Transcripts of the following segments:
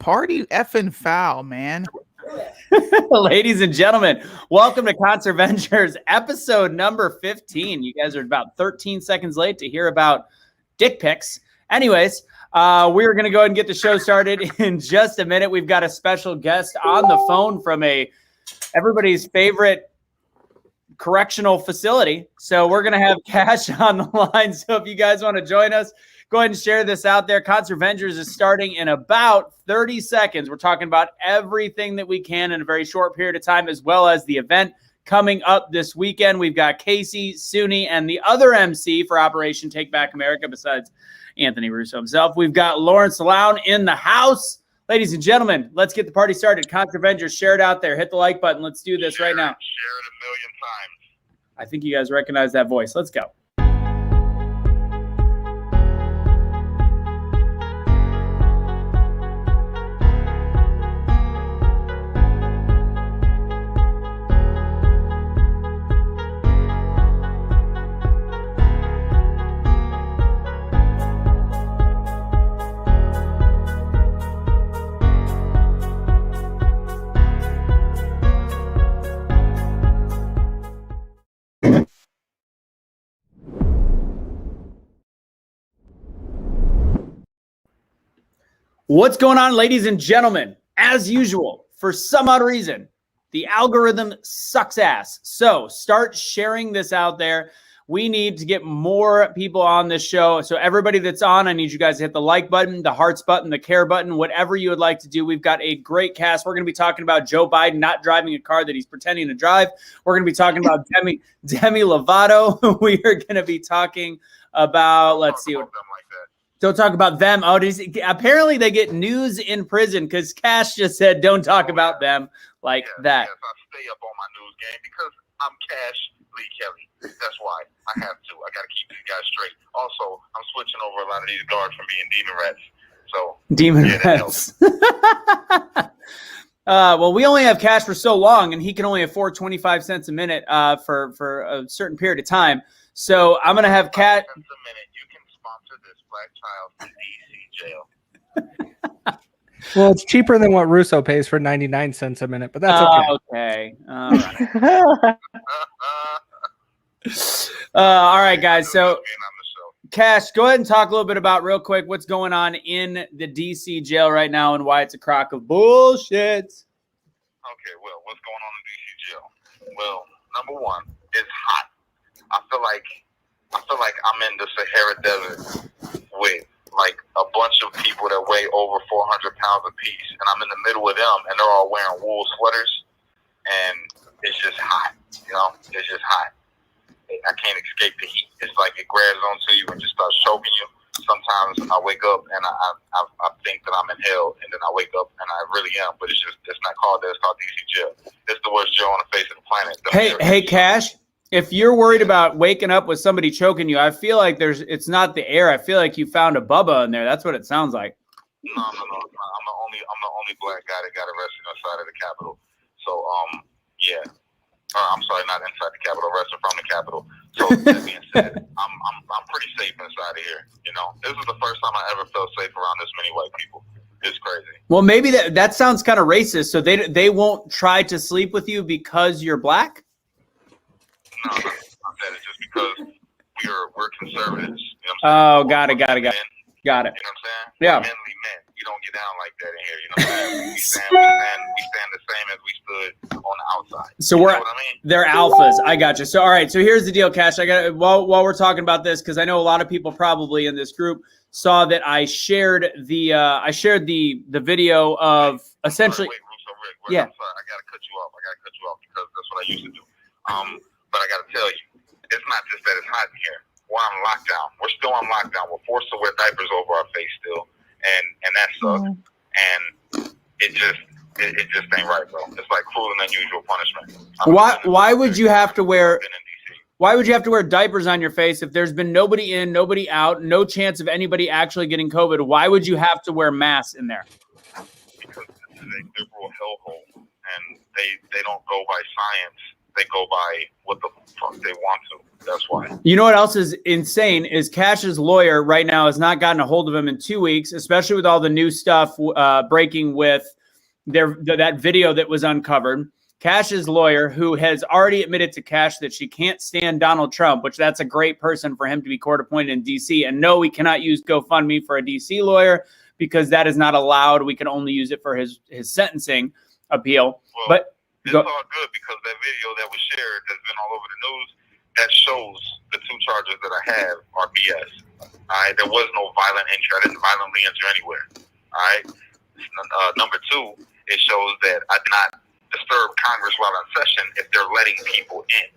Party effing foul, man. Ladies and gentlemen, welcome to ConserVengers episode number 15. You guys are about 13 seconds late to hear about dick pics. Anyways, we're going to go ahead and get the show started in just a minute. We've got a special guest on the phone from everybody's favorite correctional facility. So we're going to have Cash on the line. So if you guys want to join us, go ahead and share this out there. ConserVengers is starting in about 30 seconds. We're talking about everything that we can in a very short period of time, as well as the event coming up this weekend. We've got Casey, Suni, and the other MC for Operation Take Back America besides Anthony Russo himself. We've got Lauren Salaun in the house. Ladies and gentlemen, let's get the party started. ConserVengers, share it out there. Hit the like button. Let's do this right now. Share it a million times. I think you guys recognize that voice. Let's go. What's going on, ladies and gentlemen? As usual, for some odd reason, the algorithm sucks ass. So start sharing this out there. We need to get more people on this show. So everybody that's on, I need you guys to hit the like button, the hearts button, the care button, whatever you would like to do. We've got a great cast. We're going to be talking about Joe Biden not driving a car that he's pretending to drive. We're going to be talking about Demi Lovato. We are going to be talking about, let's see. Don't talk about them. Oh, apparently they get news in prison because Cash just said don't talk about them like that. Yes, I stay up on my news game because I'm Cash Lee Kelly. That's why I have to. I got to keep these guys straight. Also, I'm switching over a lot of these guards from being demon rats. So demon rats. Well, we only have Cash for so long, and he can only afford 25 cents a minute for a certain period of time. So I'm gonna have Cash. Black child in DC jail. Well, it's cheaper than what Russo pays for 99 cents a minute, but that's okay. Okay. All right. All right, guys. So, Cash, go ahead and talk a little bit about real quick what's going on in the DC jail right now and why it's a crock of bullshit. Okay, well, what's going on in DC jail? Well, number one, it's hot. I feel like I'm in the Sahara Desert with like a bunch of people that weigh over 400 pounds apiece, and I'm in the middle of them, and they're all wearing wool sweaters, and it's just hot. You know, it's just hot. I can't escape the heat. It's like it grabs onto you and just starts choking you. Sometimes I wake up and I think that I'm in hell, and then I wake up and I really am, but it's not called that. It's called DC jail. It's the worst jail on the face of the planet. Hey, Cash. If you're worried about waking up with somebody choking you, I feel like it's not the air. I feel like you found a Bubba in there. That's what it sounds like. No. I'm the only black guy that got arrested outside of the Capitol. So, yeah. I'm sorry, not inside the Capitol, arrested from the Capitol. So that being said, I'm pretty safe inside of here. You know, this is the first time I ever felt safe around this many white people. It's crazy. Well, maybe that sounds kind of racist. So they won't try to sleep with you because you're black? No, not that. It's just because we're conservatives. You know what I'm saying? Got it. Got it. You know what I'm saying? Yeah. We're manly men. You don't get down like that in here. You know what I'm saying? We stand the same as we stood on the outside. So you know what I mean? They're alphas. I got you. So all right. So here's the deal, Cash. While we're talking about this, because I know a lot of people probably in this group saw that I shared the video of essentially. Wait, Russo, Rick. I'm sorry. I gotta cut you off because that's what I used to do. But I got to tell you, it's not just that it's hot in here. We're on lockdown. We're still on lockdown. We're forced to wear diapers over our face still, and that sucks. And it just ain't right, bro. It's like cruel and unusual punishment. Why would you have to wear? Why would you have to wear diapers on your face if there's been nobody in, nobody out, no chance of anybody actually getting COVID? Why would you have to wear masks in there? Because this is a liberal hellhole, and they don't go by science. They go by what the fuck they want to. That's why. You know what else is insane is Cash's lawyer right now has not gotten a hold of him in 2 weeks, especially with all the new stuff breaking with that video that was uncovered. Cash's lawyer, who has already admitted to Cash that she can't stand Donald Trump, which that's a great person for him to be court appointed in D.C. And no, we cannot use GoFundMe for a D.C. lawyer because that is not allowed. We can only use it for his sentencing appeal. Well, but it's all good because that video that was shared that's been all over the news, that shows the 2 charges that I have are BS. All right, there was no violent entry. I didn't violently enter anywhere. All right. Number 2, it shows that I did not disturb Congress while in session if they're letting people in.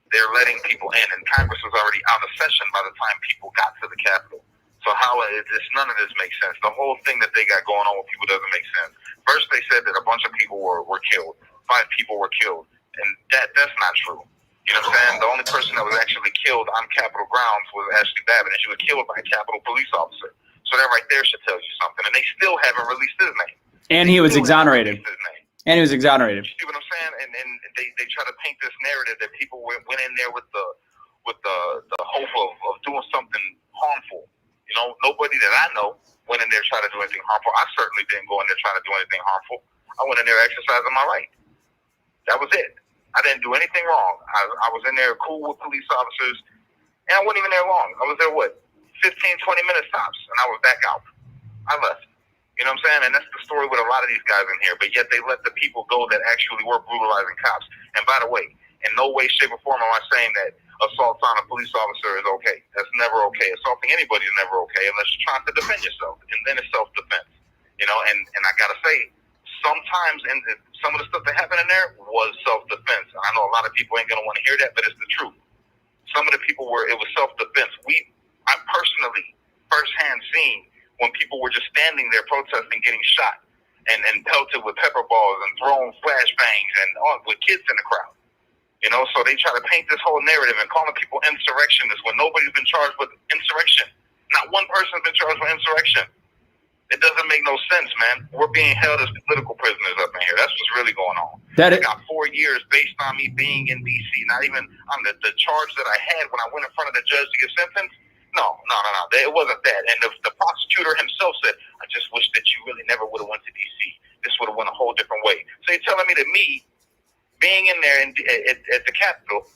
They're letting people in, and Congress was already out of session by the time people got to the Capitol. So how is this? None of this makes sense. The whole thing that they got going on with people doesn't make sense. First, they said that a bunch of people were killed. 5 people were killed, and that's not true. You know what I'm saying? The only person that was actually killed on Capitol grounds was Ashley Babbitt, and she was killed by a Capitol police officer. So that right there should tell you something. And they still haven't released his name. And he was exonerated. And he was exonerated. You see what I'm saying? And they try to paint this narrative that people went in there with the hope of doing something harmful. You know, nobody that I know went in there trying to do anything harmful. I certainly didn't go in there trying to do anything harmful. I went in there exercising my right. That was it. I didn't do anything wrong. I was in there cool with police officers, and I wasn't even there long. I was there, 15, 20 minutes tops, and I was back out. I left. You know what I'm saying? And that's the story with a lot of these guys in here. But yet they let the people go that actually were brutalizing cops. And by the way, in no way, shape, or form am I saying that assault on a police officer is okay. That's never okay. Assaulting anybody is never okay unless you're trying to defend yourself. And then it's self-defense. You know, and I got to say, sometimes some of the stuff that happened in there was self-defense. And I know a lot of people ain't going to want to hear that, but it's the truth. Some of the people it was self-defense. I personally, firsthand seen when people were just standing there protesting, getting shot and pelted with pepper balls and thrown flashbangs and with kids in the crowd. You know, so they try to paint this whole narrative and calling people insurrectionists when nobody's been charged with insurrection. Not one person's been charged with insurrection. It doesn't make no sense, man. We're being held as political prisoners up in here. That's what's really going on. I got 4 years based on me being in D.C., not even on the charge that I had when I went in front of the judge to get sentenced. No. It wasn't that. And the prosecutor himself said, I just wish that you really never would have went to D.C. This would have went a whole different way. So you're telling me that me being in there at the Capitol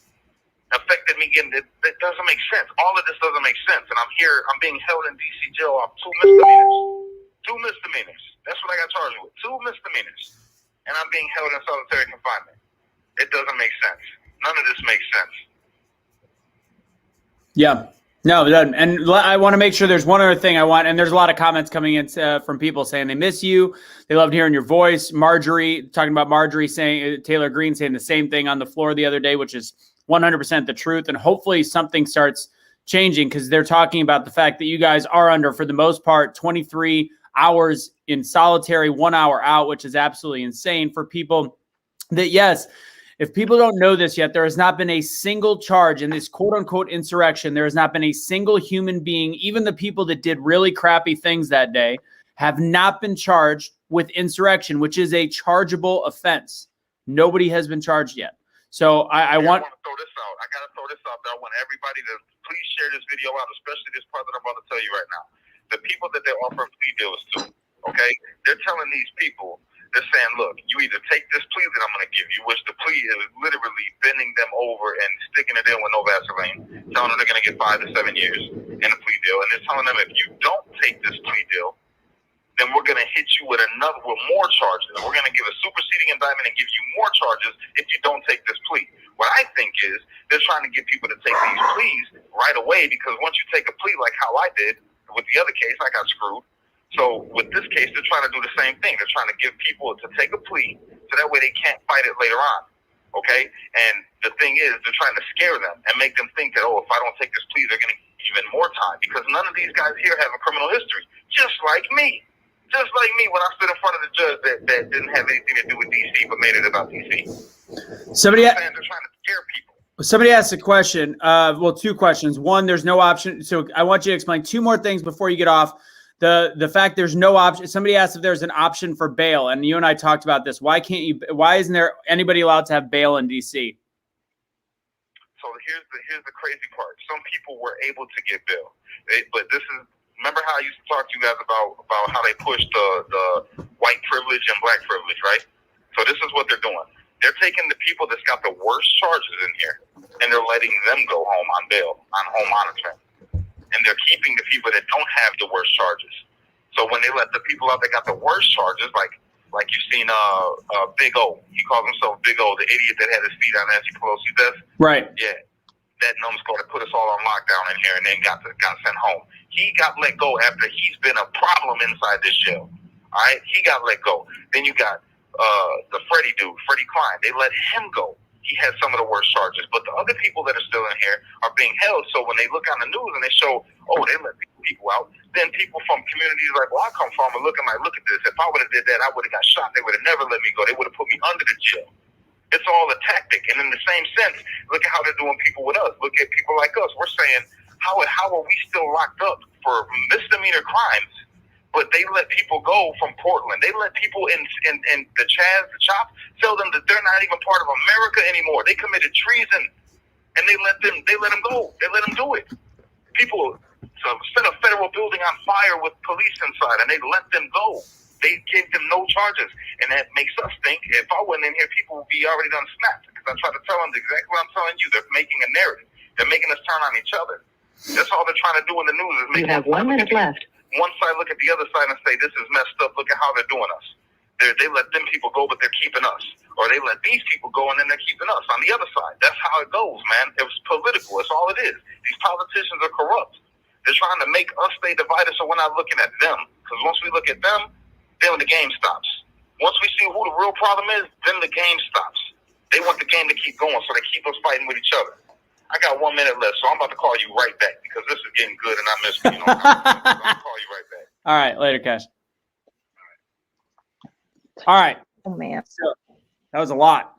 affected me getting it? That doesn't make sense. All of this doesn't make sense. And I'm being held in D.C. jail off 2 misdemeanors. 2 misdemeanors. That's what I got charged with. 2 misdemeanors. And I'm being held in solitary confinement. It doesn't make sense. None of this makes sense. Yeah. No, it doesn't. And I want to make sure there's one other thing and there's a lot of comments coming in from people saying they miss you. They loved hearing your voice. Talking about Marjorie saying, Taylor Greene saying the same thing on the floor the other day, which is 100% the truth. And hopefully something starts changing because they're talking about the fact that you guys are under, for the most part, 23 hours in solitary, 1 hour out, which is absolutely insane for people that, yes, if people don't know this yet, there has not been a single charge in this quote unquote insurrection. There has not been a single human being, even the people that did really crappy things that day, have not been charged with insurrection, which is a chargeable offense. Nobody has been charged yet. So I want to throw this out. I got to throw this out there. I want everybody to please share this video out, especially this part that I'm about to tell you right now. The people that they're offering plea deals to, okay? They're telling these people, they're saying, look, you either take this plea that I'm going to give you, which the plea is literally bending them over and sticking it in with no Vaseline, telling them they're going to get 5 to 7 years in a plea deal. And they're telling them if you don't take this plea deal, then we're going to hit you with more charges. We're going to give a superseding indictment and give you more charges if you don't take this plea. What I think is they're trying to get people to take these pleas right away, because once you take a plea like how I did with the other case, I got screwed. So with this case, they're trying to do the same thing. They're trying to give people to take a plea so that way they can't fight it later on. Okay? And the thing is, they're trying to scare them and make them think that, if I don't take this plea, they're going to get even more time, because none of these guys here have a criminal history, just like me. Just like me when I stood in front of the judge that didn't have anything to do with D.C. but made it about D.C. They're trying to scare people. Somebody asked a question. 2 questions. One, there's no option. So I want you to explain 2 more things before you get off. the fact there's no option. Somebody asked if there's an option for bail, and you and I talked about this. Why isn't there anybody allowed to have bail in DC? So here's the crazy part. Some people were able to get bail, but this is, remember how I used to talk to you guys about how they pushed the white privilege and black privilege, right? So this is what they're doing. They're taking the people that's got the worst charges in here, and they're letting them go home on bail, on home monitoring. And they're keeping the people that don't have the worst charges. So when they let the people out that got the worst charges, like you've seen Big O, he calls himself Big O, the idiot that had his feet on Nancy Pelosi's desk. Right. Yeah. That numbskull that put us all on lockdown in here and then got sent home. He got let go after he's been a problem inside this jail. All right? He got let go. Then you got the Freddie dude, Freddie Klein. They let him go. He had some of the worst charges. But the other people that are still in here are being held. So when they look on the news and they show, oh, they let people out, then people from communities like, well, I come from and look at this. If I would have did that, I would have got shot. They would have never let me go. They would have put me under the jail. It's all a tactic. And in the same sense, look at how they're doing people with us. Look at people like us. We're saying, how are we still locked up for misdemeanor crimes? But they let people go from Portland. They let people in the Chop, tell them that they're not even part of America anymore. They committed treason, and they let them go. They let them do it. People set a federal building on fire with police inside, and they let them go. They gave them no charges, and that makes us think if I went in here, people would be already done snapped. Because I try to tell them exactly what I'm telling you. They're making a narrative. They're making us turn on each other. That's all they're trying to do in the news. Is make you have 1 minute left. One side look at the other side and say, this is messed up. Look at how they're doing us. They let them people go, but they're keeping us. Or they let these people go, and then they're keeping us on the other side. That's how it goes, man. It's political. It's all it is. These politicians are corrupt. They're trying to make us stay divided so we're not looking at them. Because once we look at them, then the game stops. Once we see who the real problem is, then the game stops. They want the game to keep going, so they keep us fighting with each other. I got 1 minute left, so I'm about to call you right back because this is getting good and I miss you. I'll call you right back. All right, later, Cash. All right. Oh man, so that was a lot.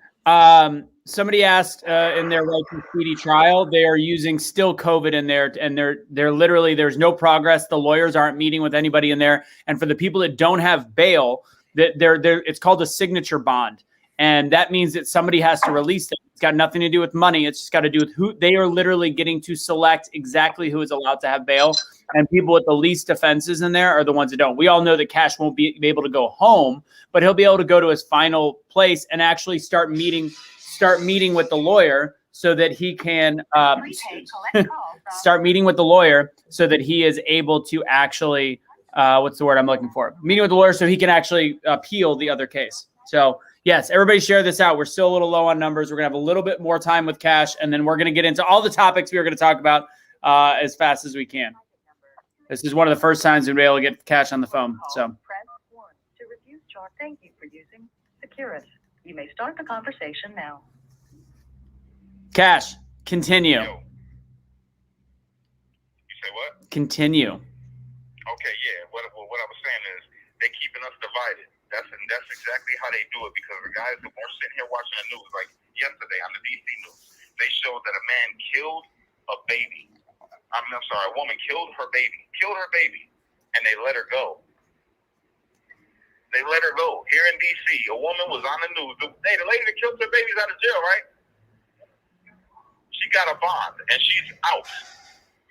Somebody asked in their right to speedy trial, they are using still COVID in there, and they're literally there's no progress. The lawyers aren't meeting with anybody in there, and for the people that don't have bail, it's called a signature bond, and that means that somebody has to release it. It's got nothing to do with money. It's just got to do with who they are literally getting to select exactly who is allowed to have bail. And people with the least offenses in there are the ones that don't. We all know that Cash won't be able to go home, but he'll be able to go to his final place and actually start meeting with the lawyer so that he can start meeting with the lawyer so that he is able to actually what's the word I'm looking for? Meeting with the lawyer so he can actually appeal the other case. So yes, everybody share this out. We're still a little low on numbers. We're going to have a little bit more time with Cash, and then we're going to get into all the topics we are going to talk about as fast as we can. This is one of the first times we'll be able to get Cash on the phone. So press 1 to refuse charge. Thank you for using Securus. You may start the conversation now. Cash, continue. Yo. You say what? Continue. Okay, yeah. What I was saying is they're keeping us divided. That's exactly how they do it because the guys that were sitting here watching the news, like yesterday on the DC news, they showed that a man killed a baby. I'm sorry, a woman killed her baby, and they let her go. They let her go. Here in DC, a woman was on the news. Hey, the lady that killed her baby's out of jail, right? She got a bond, and she's out.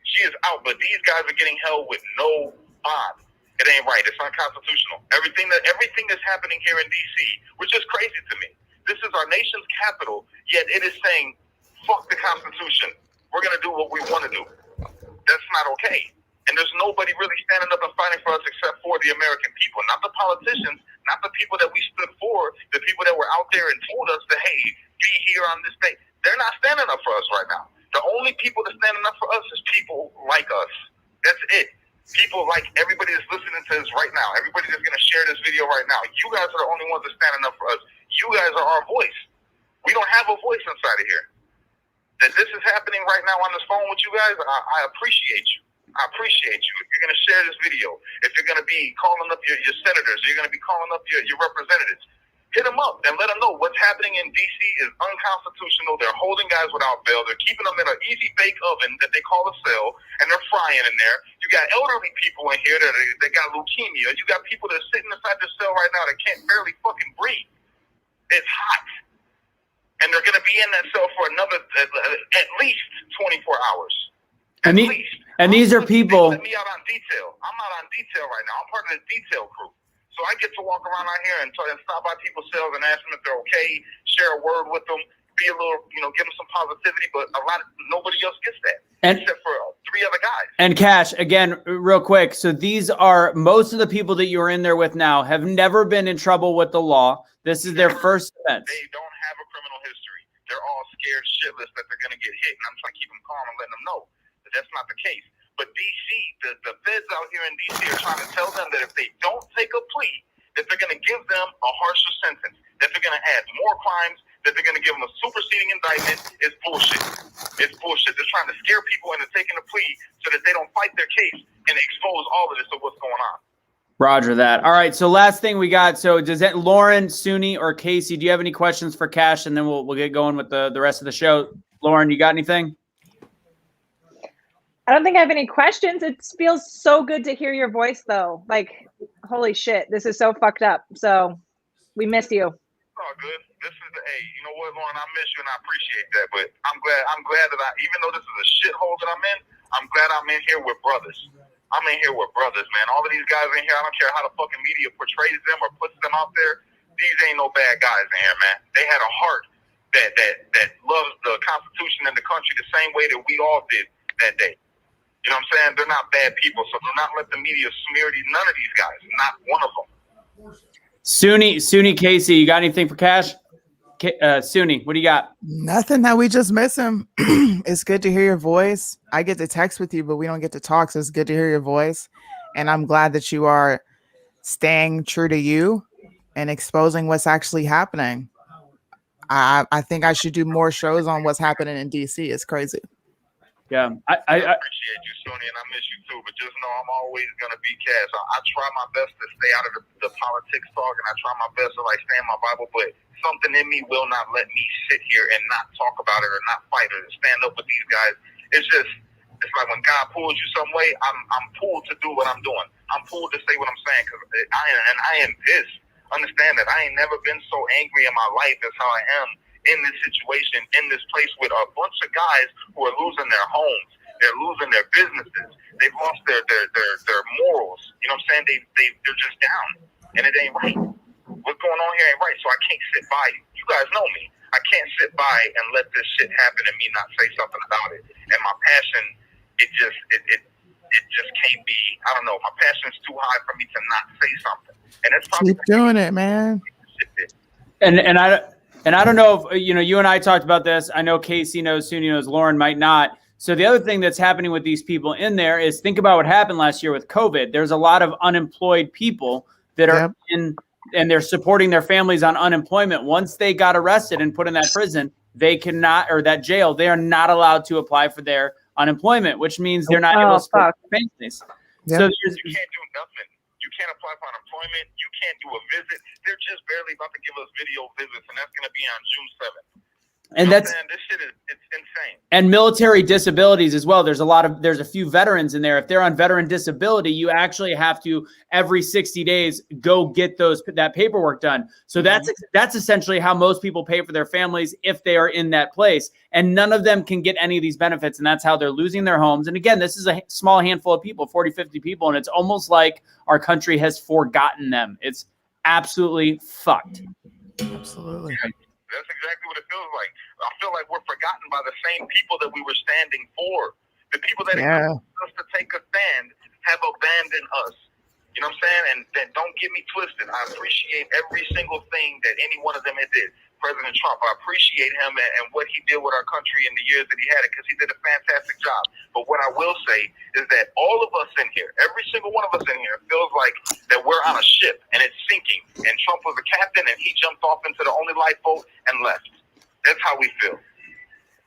She is out, but these guys are getting held with no bond. It ain't right. It's unconstitutional. Everything that's happening here in D.C., which is crazy to me. This is our nation's capital, yet it is saying, fuck the Constitution. We're going to do what we want to do. That's not okay. And there's nobody really standing up and fighting for us except for the American people, not the politicians, not the people that we stood for, the people that were out there and told us that, hey, be here on this day. They're not standing up for us right now. The only people that's standing up for us is people like us. That's it. People like everybody that's listening to this right now, everybody that's going to share this video right now, you guys are the only ones that's standing up for us. You guys are our voice. We don't have a voice inside of here. That this is happening right now on this phone with you guys, I appreciate you. I appreciate you. If you're going to share this video, if you're going to be calling up your senators, you're going to be calling up your representatives, Hit them up and let them know what's happening in D.C. is unconstitutional. They're holding guys without bail. They're keeping them in an easy bake oven that they call a cell, and they're frying in there. You got elderly people in here that got leukemia. You got people that are sitting inside the cell right now that can't barely fucking breathe. It's hot. And they're going to be in that cell for another at least 24 hours. At least. And these are people. Let me out on detail. I'm not on detail right now. I'm part of the detail crew. So I get to walk around out here and stop by people's cells and ask them if they're okay, share a word with them, be a little, give them some positivity. But nobody else gets that except for 3 other guys. And Cash, again, real quick. So these are most of the people that you're in there with now have never been in trouble with the law. This is their first offense. They don't have a criminal history. They're all scared shitless that they're going to get hit. And I'm trying to keep them calm and letting them know that that's not the case. But D.C., the feds out here in D.C. are trying to tell them that if they don't take a plea, that they're going to give them a harsher sentence, that they're going to add more crimes, that they're going to give them a superseding indictment. It's bullshit. It's bullshit. They're trying to scare people into taking a plea so that they don't fight their case and expose all of this of what's going on. Roger that. All right, so last thing we got. So does that Lauren, Suni, or Casey, do you have any questions for Cash? And then we'll get going with the rest of the show. Lauren, you got anything? I don't think I have any questions. It feels so good to hear your voice, though. Like, holy shit, this is so fucked up. So we miss you. It's all good. This is you know what, Lauren? I miss you and I appreciate that. But I'm glad that even though this is a shithole that I'm glad I'm in here with brothers. I'm in here with brothers, man. All of these guys in here, I don't care how the fucking media portrays them or puts them out there. These ain't no bad guys in here, man. They had a heart that loves the Constitution and the country the same way that we all did that day. You know what I'm saying? They're not bad people, so do not let the media smear none of these guys. Not one of them. Suni, Casey, you got anything for Cash? Suni, what do you got? Nothing. That we just miss him. It's good to hear your voice. I get to text with you, but we don't get to talk, so it's good to hear your voice. And I'm glad that you are staying true to you and exposing what's actually happening. I think I should do more shows on what's happening in DC. It's crazy. Yeah, I appreciate you, Sony, and I miss you too. But just know I'm always gonna be Cash. I try my best to stay out of the politics talk, and I try my best to stay in my Bible. But something in me will not let me sit here and not talk about it or not fight it or stand up with these guys. It's like when God pulls you some way, I'm pulled to do what I'm doing. I'm pulled to say what I'm saying because I am pissed. Understand that I ain't never been so angry in my life as how I am in this situation, in this place with a bunch of guys who are losing their homes. They're losing their businesses. They've lost their morals. You know what I'm saying? They're just down, and it ain't right. What's going on here ain't right. So I can't sit by. You guys know me. I can't sit by and let this shit happen and me not say something about it. And my passion, it just can't be. I don't know. My passion's too high for me to not say something. And it's probably keep doing it, man. And I don't know if you and I talked about this. I know Casey knows, Suni knows, Lauren might not. So the other thing that's happening with these people in there is think about what happened last year with COVID. There's a lot of unemployed people that are in, and they're supporting their families on unemployment. Once they got arrested and put in that prison, they cannot, or that jail, they are not allowed to apply for their unemployment, which means they're not able to support their families. Yep. So you can't do nothing. You can't apply for unemployment. You can't do a visit. They're just barely about to give us video visits, and that's going to be on June 7th. And that's this shit it's insane. And military disabilities as well. There's a few veterans in there. If they're on veteran disability, you actually have to every 60 days go get that paperwork done. So that's essentially how most people pay for their families if they are in that place. And none of them can get any of these benefits, and that's how they're losing their homes. And again, this is a small handful of people, 40, 50 people, and it's almost like our country has forgotten them. It's absolutely fucked. Absolutely. That's exactly what it feels like. I feel like we're forgotten by the same people that we were standing for. The people that expected us to take a stand have abandoned us. You know what I'm saying? And then don't get me twisted. I appreciate every single thing that any one of them did. President Trump, I appreciate him and what he did with our country in the years that he had it, because he did a fantastic job. But what I will say is that all of us in here, every single one of us in here, feels like that we're on a ship and it's sinking. And Trump was the captain and he jumped off into the only lifeboat and left. That's how we feel.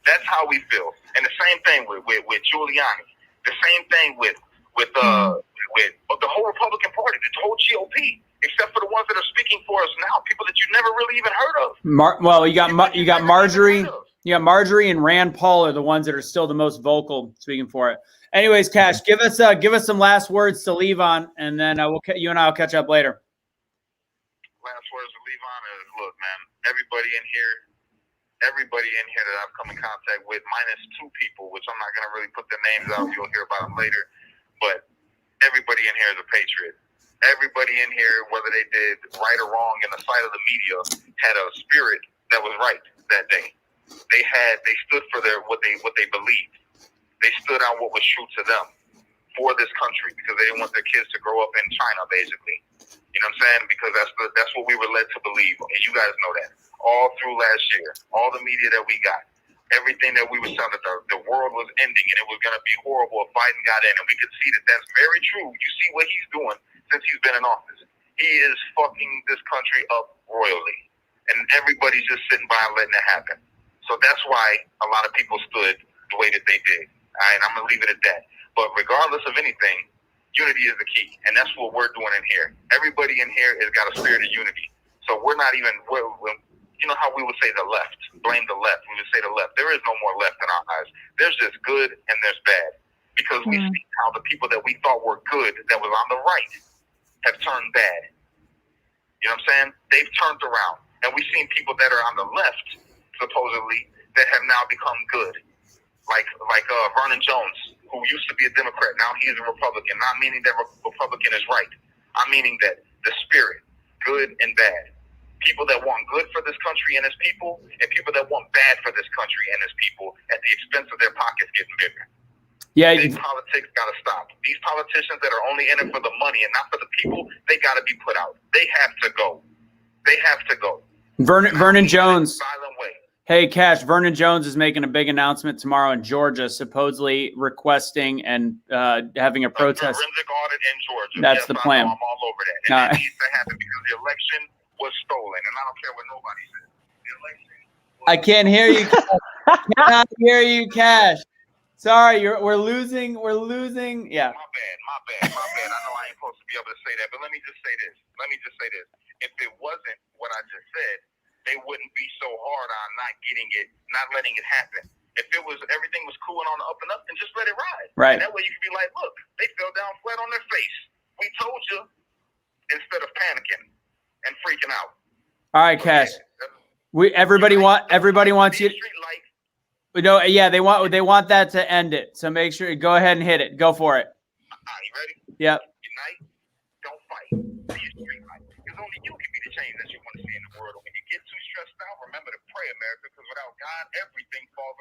That's how we feel. And the same thing with Giuliani. The same thing with the whole Republican Party, the whole GOP, except for the ones that are speaking speaking for us now, people that you never really even heard of. Well, you got Marjorie. Heard of. Yeah, Marjorie and Rand Paul are the ones that are still the most vocal speaking for it. Anyways, Cash, give us some last words to leave on, and then you and I will catch up later. Last words to leave on is, look, man, everybody in here that I've come in contact with, minus 2 people, which I'm not going to really put their names out. You'll hear about them later. But everybody in here is a patriot. Everybody in here, whether they did right or wrong in the sight of the media, had a spirit that was right that day. They stood for what they believed. They stood on what was true to them for this country, because they didn't want their kids to grow up in China, basically. You know what I'm saying? Because that's what we were led to believe, and you guys know that. All through last year, all the media that we got, everything that we were telling that the world was ending and it was going to be horrible if Biden got in, and we could see that that's very true. You see what he's doing since he's been in office. He is fucking this country up royally, and everybody's just sitting by and letting it happen. So that's why a lot of people stood the way that they did. All right, I'm going to leave it at that. But regardless of anything, unity is the key, and that's what we're doing in here. Everybody in here has got a spirit of unity. So we're not even, you know how we would say the left, blame the left. We would say the left. There is no more left in our eyes. There's just good and there's bad, because we see how the people that we thought were good, that was on the right, have turned bad. You know what I'm saying? They've turned around. And we've seen people that are on the left, supposedly, that have now become good. Like Vernon Jones, who used to be a Democrat. Now he is a Republican. Not meaning that Republican is right. I'm meaning that the spirit, good and bad. People that want good for this country and its people, and people that want bad for this country and its people at the expense of their pockets getting bigger. Yeah, Big politics got to stop. These politicians that are only in it for the money and not for the people, they got to be put out. They have to go. They have to go. Vernon Jones. Silent way. Hey, Cash, Vernon Jones is making a big announcement tomorrow in Georgia, supposedly requesting and having a protest. Forensic audit in Georgia. That's the plan. I'm all over that. And that needs to happen because the election was stolen, and I don't care what nobody says. The election I can't hear you. Cannot hear you, Cash. Sorry, we're losing. Yeah. My bad. I know I ain't supposed to be able to say that, but let me just say this. If it wasn't what I just said, they wouldn't be so hard on not letting it happen. If it was, everything was cool and on the up and up, then just let it ride. Right. And that way you can be like, look, they fell down flat on their face. We told you, instead of panicking and freaking out. All right, Cash. Everybody wants you. Yeah, they want that to end it. So make sure, go ahead and hit it. Go for it. You ready? Yep. Unite, don't fight. Be a street fight. Because only you can be the change that you want to see in the world. And when you get too stressed out, remember to pray, America, because without God, everything falls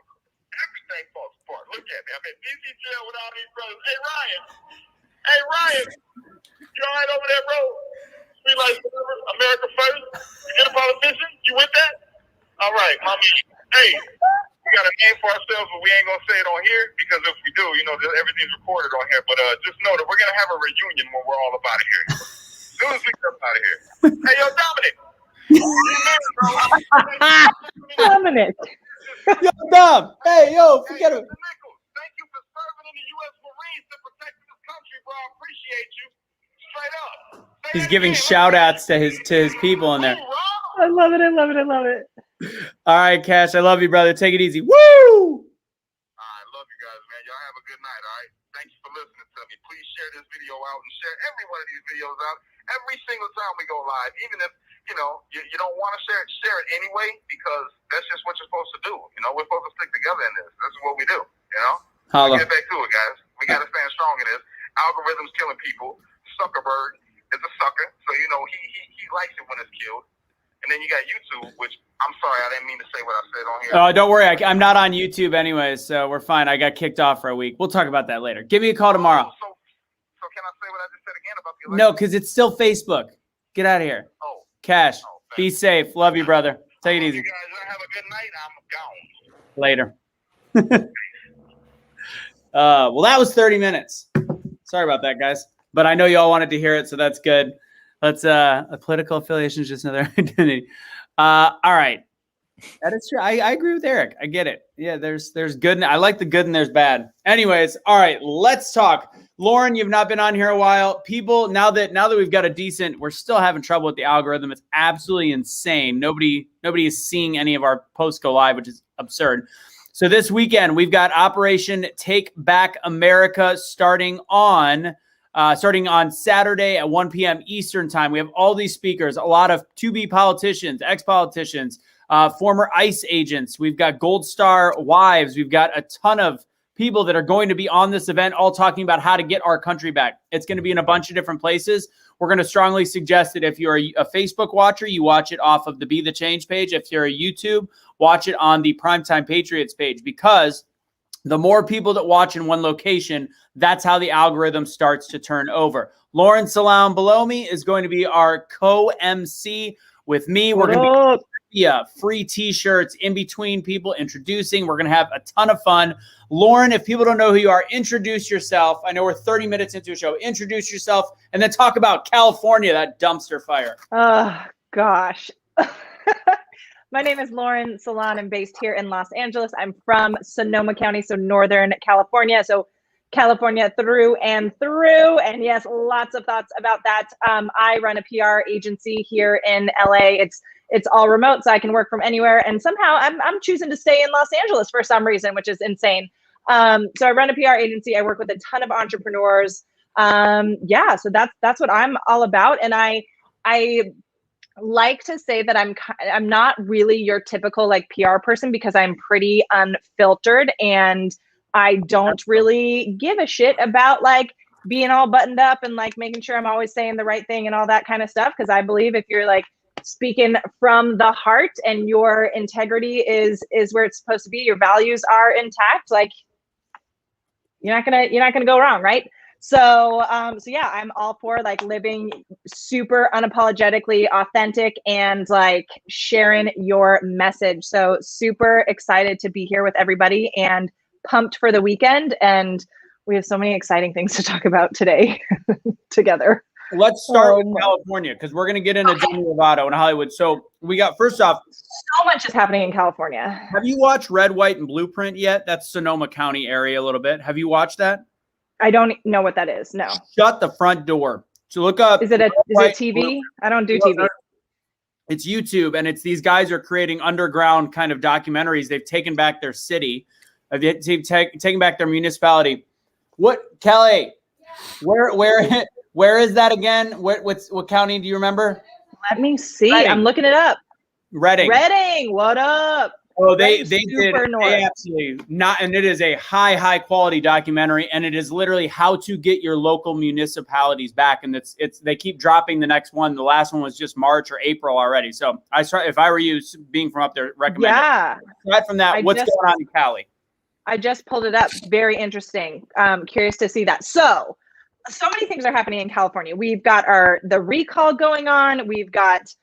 apart. Look at me. I'm in DC jail with all these brothers. Hey, Ryan. You all right over there, bro? Be like, America first. You get a politician? You with that? All right, mommy. Hey, we got a name for ourselves, but we ain't going to say it on here, because if we do, everything's recorded on here. But just know that we're going to have a reunion when we're all up out of here. As soon as we get up out of here. Hey, yo, Dominic. Dominic. Yo, Dom. Hey, yo, forget it. Thank you for serving in the U.S. Marines to protect this country, bro. I appreciate you. Straight up. He's giving shout outs to his people in there. I love it. All right, Cash. I love you, brother. Take it easy. Woo! All right, love you guys, man. Y'all have a good night, all right? Thank you for listening to me. Please share this video out and share every one of these videos out every single time we go live, even if, you don't want to share it anyway, because that's just what you're supposed to do. We're supposed to stick together in this. This is what we do, Holla. Get back to it, guys. We got to stand strong in this. Algorithms killing people. Zuckerberg is a sucker, so he likes it when it's killed. And then you got YouTube, which I'm sorry, I didn't mean to say what I said on here. Oh, don't worry. I'm not on YouTube anyway, so we're fine. I got kicked off for a week. We'll talk about that later. Give me a call tomorrow. So can I say what I just said again about the election? No, because it's still Facebook. Get out of here. Oh. Cash, be safe. Love you, brother. Take it easy. You guys have a good night. I'm gone. Later. Well, that was 30 minutes. Sorry about that, guys. But I know you all wanted to hear it, so that's good. Let's a political affiliation is just another identity. All right. That is true. I agree with Eric. I get it. Yeah, there's good. I like the good and there's bad. Anyways, all right, let's talk. Lauren, you've not been on here a while. People, now that we've got a decent, we're still having trouble with the algorithm. It's absolutely insane. Nobody is seeing any of our posts go live, which is absurd. So this weekend we've got Operation Take Back America starting on Saturday at 1 p.m. Eastern time. We have all these speakers, a lot of to-be politicians, ex-politicians, former ICE agents. We've got Gold Star wives. We've got a ton of people that are going to be on this event, all talking about how to get our country back. It's going to be in a bunch of different places. We're going to strongly suggest that if you're a Facebook watcher, you watch it off of the Be the Change page. If you're a YouTube, watch it on the Primetime Patriots page, because the more people that watch in one location, that's how the algorithm starts to turn over. Lauren Salaun below me is going to be our co-MC with me. We're going to be free t-shirts in between people introducing. We're going to have a ton of fun. Lauren, if people don't know who you are, introduce yourself. I know we're 30 minutes into a show. Introduce yourself and then talk about California, that dumpster fire. Oh, gosh. My name is Lauren Salaun. I'm based here in Los Angeles. I'm from Sonoma County, so Northern California. So California through and through. And yes, lots of thoughts about that. I run a PR agency here in LA. It's all remote, so I can work from anywhere. And somehow I'm choosing to stay in Los Angeles for some reason, which is insane. So I run a PR agency. I work with a ton of entrepreneurs. Yeah, so that's what I'm all about. And I like to say that I'm not really your typical like PR person, because I'm pretty unfiltered and I don't really give a shit about like being all buttoned up and like making sure I'm always saying the right thing and all that kind of stuff. Because I believe if you're like speaking from the heart and your integrity is where it's supposed to be, your values are intact, like you're not gonna go wrong, right? So yeah, I'm all for like living super unapologetically authentic and like sharing your message. So super excited to be here with everybody and pumped for the weekend. And we have so many exciting things to talk about today together. Let's start with California, because we're going to get into Demi Lovato and Hollywood. So we got, first off, so much is happening in California. Have you watched Red, White, and Blueprint yet? That's Sonoma County area a little bit. Have you watched that? I don't know what that is. No. Shut the front door. So look up. Is it TV? I don't do TV. It's YouTube, and it's these guys are creating underground kind of documentaries. They've taken back their city. They've taken back their municipality. What, Kelly? Where is that again? What county do you remember? Let me see. Redding. I'm looking it up. Redding. What up? Oh, they absolutely not, and it is a high quality documentary, and it is literally how to get your local municipalities back. And they keep dropping the next one. The last one was just March or April already. So if I were you, being from up there, recommend it. Aside from that, what's going on in Cali? I just pulled it up. Very interesting. Curious to see that. So many things are happening in California. We've got the recall going on. We've got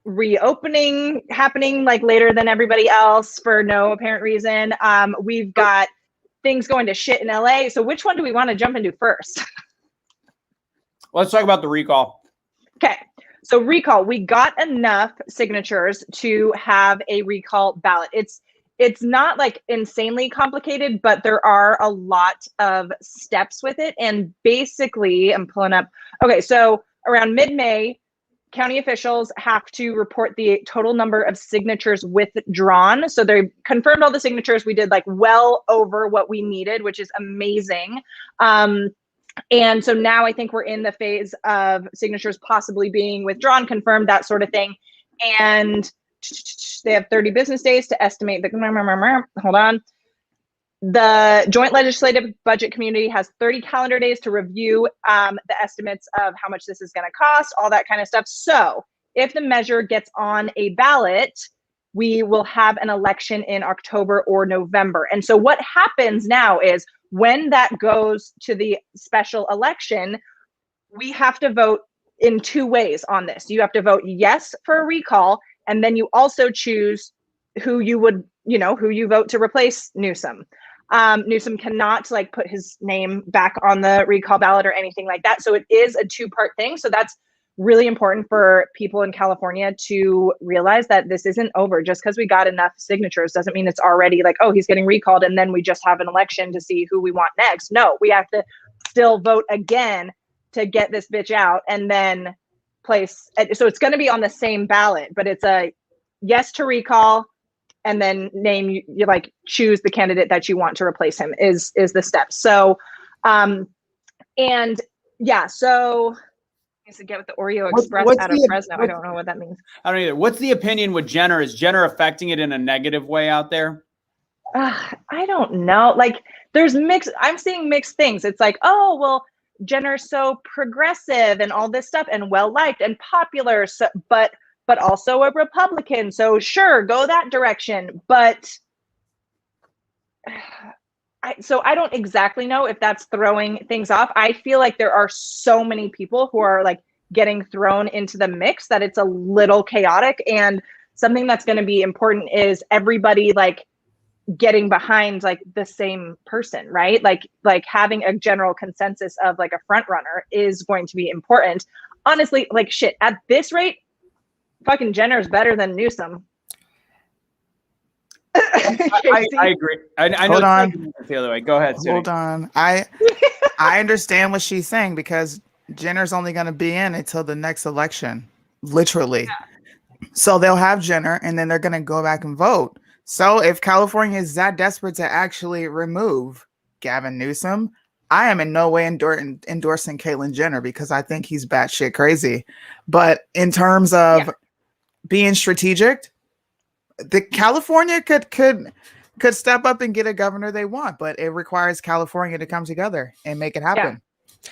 reopening happening like later than everybody else for no apparent reason. We've got things going to shit in LA. So which one do we want to jump into first? Let's talk about the recall. Okay. So recall, we got enough signatures to have a recall ballot. It's not like insanely complicated, but there are a lot of steps with it. And basically, I'm pulling up. Okay, so around mid-May, county officials have to report the total number of signatures withdrawn. So they confirmed all the signatures. We did like well over what we needed, which is amazing. And so now I think we're in the phase of signatures possibly being withdrawn, confirmed, that sort of thing. And they have 30 business days to estimate hold on. The Joint Legislative Budget Community has 30 calendar days to review the estimates of how much this is going to cost, all that kind of stuff. So if the measure gets on a ballot, we will have an election in October or November. And so what happens now is when that goes to the special election, we have to vote in two ways on this. You have to vote yes for a recall, and then you also choose who you vote to replace Newsom. Newsom cannot like put his name back on the recall ballot or anything like that. So it is a two-part thing. So that's really important for people in California to realize that this isn't over. Just because we got enough signatures doesn't mean it's already like, oh, he's getting recalled and then we just have an election to see who we want next. No, we have to still vote again to get this bitch out, and then place. So it's going to be on the same ballot, but it's a yes to recall, and then name you like choose the candidate that you want to replace him is the step. So, and yeah, so I used to get with the Oreo Express out of Fresno. I don't know what that means. I don't either. What's the opinion with Jenner? Is Jenner affecting it in a negative way out there? I don't know. Like, there's mixed. I'm seeing mixed things. It's like, oh well, Jenner's so progressive and all this stuff, and well liked and popular. So, but also a Republican. So sure, go that direction. But I don't exactly know if that's throwing things off. I feel like there are so many people who are like getting thrown into the mix that it's a little chaotic. And something that's going to be important is everybody like getting behind like the same person, right? Like having a general consensus of like a front runner is going to be important. Honestly, like shit, at this rate, fucking Jenner's better than Newsom. I agree. I know. Hold on. The other way. Go ahead. Suni. Hold on. I understand what she's saying because Jenner's only going to be in until the next election, literally. Yeah. So they'll have Jenner, and then they're going to go back and vote. So if California is that desperate to actually remove Gavin Newsom, I am in no way endorsing Caitlyn Jenner because I think he's batshit crazy. But in terms of being strategic, the California could step up and get a governor they want, but it requires California to come together and make it happen. Yeah.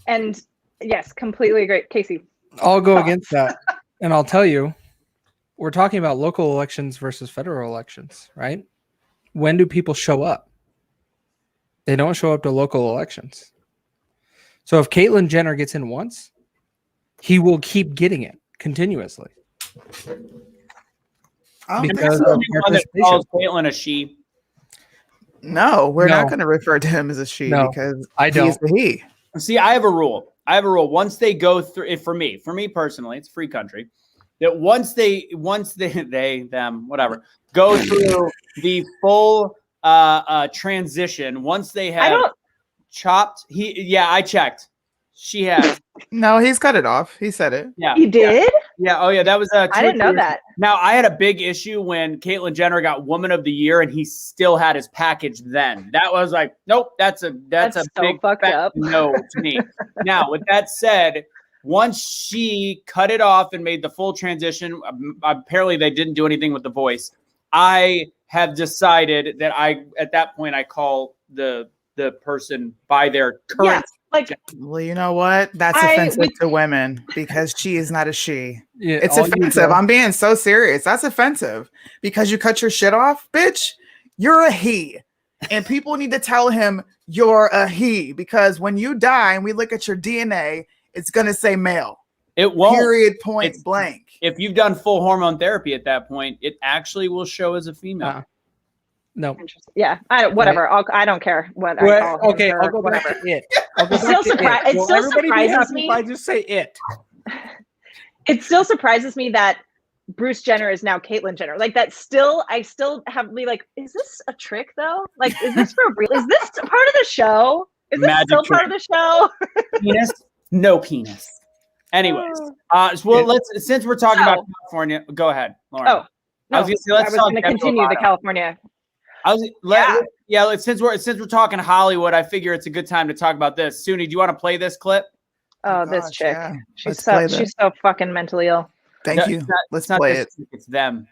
And yes, completely agree. Casey. I'll go against that. And I'll tell you, we're talking about local elections versus federal elections, right? When do people show up? They don't show up to local elections. So if Caitlyn Jenner gets in once, he will keep getting it continuously. Because of calls Caitlyn a she. No, we're not going to refer to him as a she because I don't. He's the he. See, I have a rule. Once they go through, for me personally, it's a free country. That once they them whatever go through the full transition. Once they have chopped, I checked. She has. No, he's cut it off. He said it. Yeah, he did. Yeah. Oh yeah, that was. I didn't know that. Now I had a big issue when Caitlyn Jenner got Woman of the Year, and he still had his package. Then that was like, nope, that's a so big fucked up. no to me. Now with that said, once she cut it off and made the full transition, apparently they didn't do anything with the voice. I have decided that at that point I call the person by their current. Well, you know what? That's offensive to women because she is not a she. Yeah, it's offensive. I'm being so serious. That's offensive because you cut your shit off, bitch. You're a he. And people need to tell him you're a he because when you die and we look at your DNA, it's going to say male. It won't. Period, point blank. If you've done full hormone therapy at that point, it actually will show as a female. No. Yeah. Whatever. Right. I don't care what I call him. Okay, I'll go back to it. It still surprises me. If I just say it. It still surprises me that Bruce Jenner is now Caitlyn Jenner. Like that still, I still have to be like, is this a trick though? Like, is this for real? Is this part of the show? Is this still part of the show? Penis? No penis. Anyways, since we're talking about California, go ahead, Lauren. Oh, no, I was going to continue the California. Since we're talking Hollywood, I figure it's a good time to talk about this. Suni, do you want to play this clip? Oh, this chick. Yeah. She's so fucking mentally ill. Thank you. Let's play it. It's them.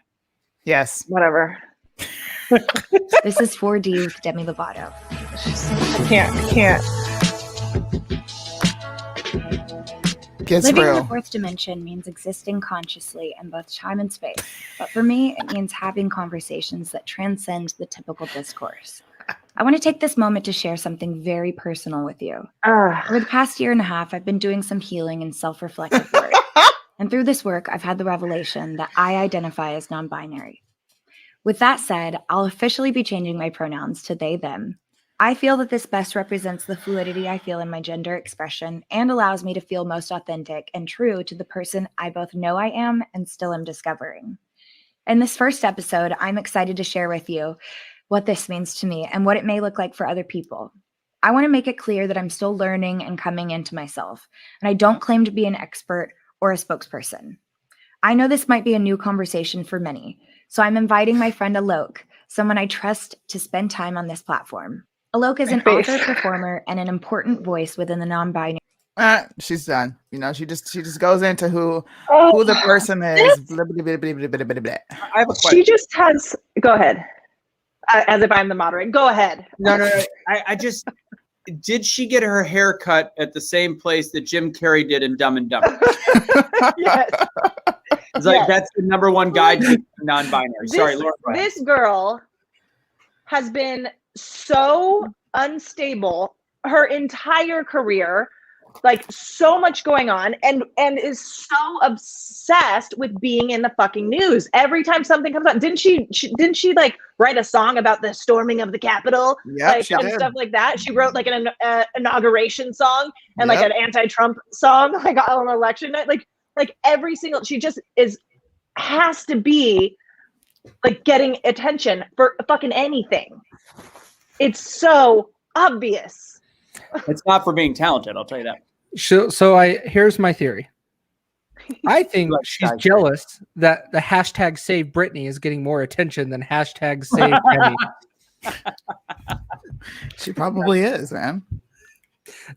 Yes. Whatever. This is 4D with Demi Lovato. I can't. Living in the fourth dimension means existing consciously in both time and space. But for me, it means having conversations that transcend the typical discourse. I want to take this moment to share something very personal with you. Over the past year and a half, I've been doing some healing and self-reflective work. And through this work, I've had the revelation that I identify as non-binary. With that said, I'll officially be changing my pronouns to they, them. I feel that this best represents the fluidity I feel in my gender expression and allows me to feel most authentic and true to the person I both know I am and still am discovering. In this first episode, I'm excited to share with you what this means to me and what it may look like for other people. I want to make it clear that I'm still learning and coming into myself, and I don't claim to be an expert or a spokesperson. I know this might be a new conversation for many, so I'm inviting my friend Alok, someone I trust, to spend time on this platform. Alok is an author, performer, and an important voice within the non-binary. She's done. You know, she just goes into who the person is. Blah, blah, blah, blah, blah, blah, blah, blah. I have a question. She just has. Go ahead. As if I'm the moderator. Go ahead. No. I just did. She get her hair cut at the same place that Jim Carrey did in Dumb and Dumber? Yes. It's like that's the number one guide to non-binary. Sorry, Laura. This girl has been so unstable her entire career, like so much going on, and is so obsessed with being in the fucking news. Every time something comes up, didn't she like write a song about the storming of the Capitol? Yep, like she did. Stuff like that. She wrote like an inauguration song and like an anti-Trump song, like on election night. Like every single, she just has to be like getting attention for fucking anything. It's so obvious. It's not for being talented, I'll tell you that. So here's my theory. I think she's jealous that the hashtag Save Britney is getting more attention than hashtag Save Penny. She probably is, man.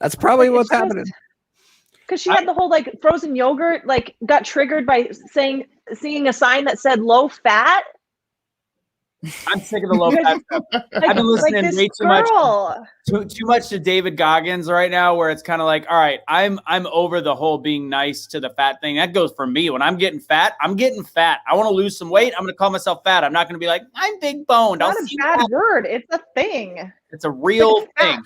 That's probably what's happening. Because she had the whole like frozen yogurt, like got triggered by seeing a sign that said low fat. I'm sick of the low fat stuff. I've been listening way too much to David Goggins right now, where it's kind of like, all right, I'm over the whole being nice to the fat thing. That goes for me. When I'm getting fat, I'm getting fat. I want to lose some weight. I'm going to call myself fat. I'm not going to be like, I'm big boned. Not a bad word. It's a thing. It's a real thing.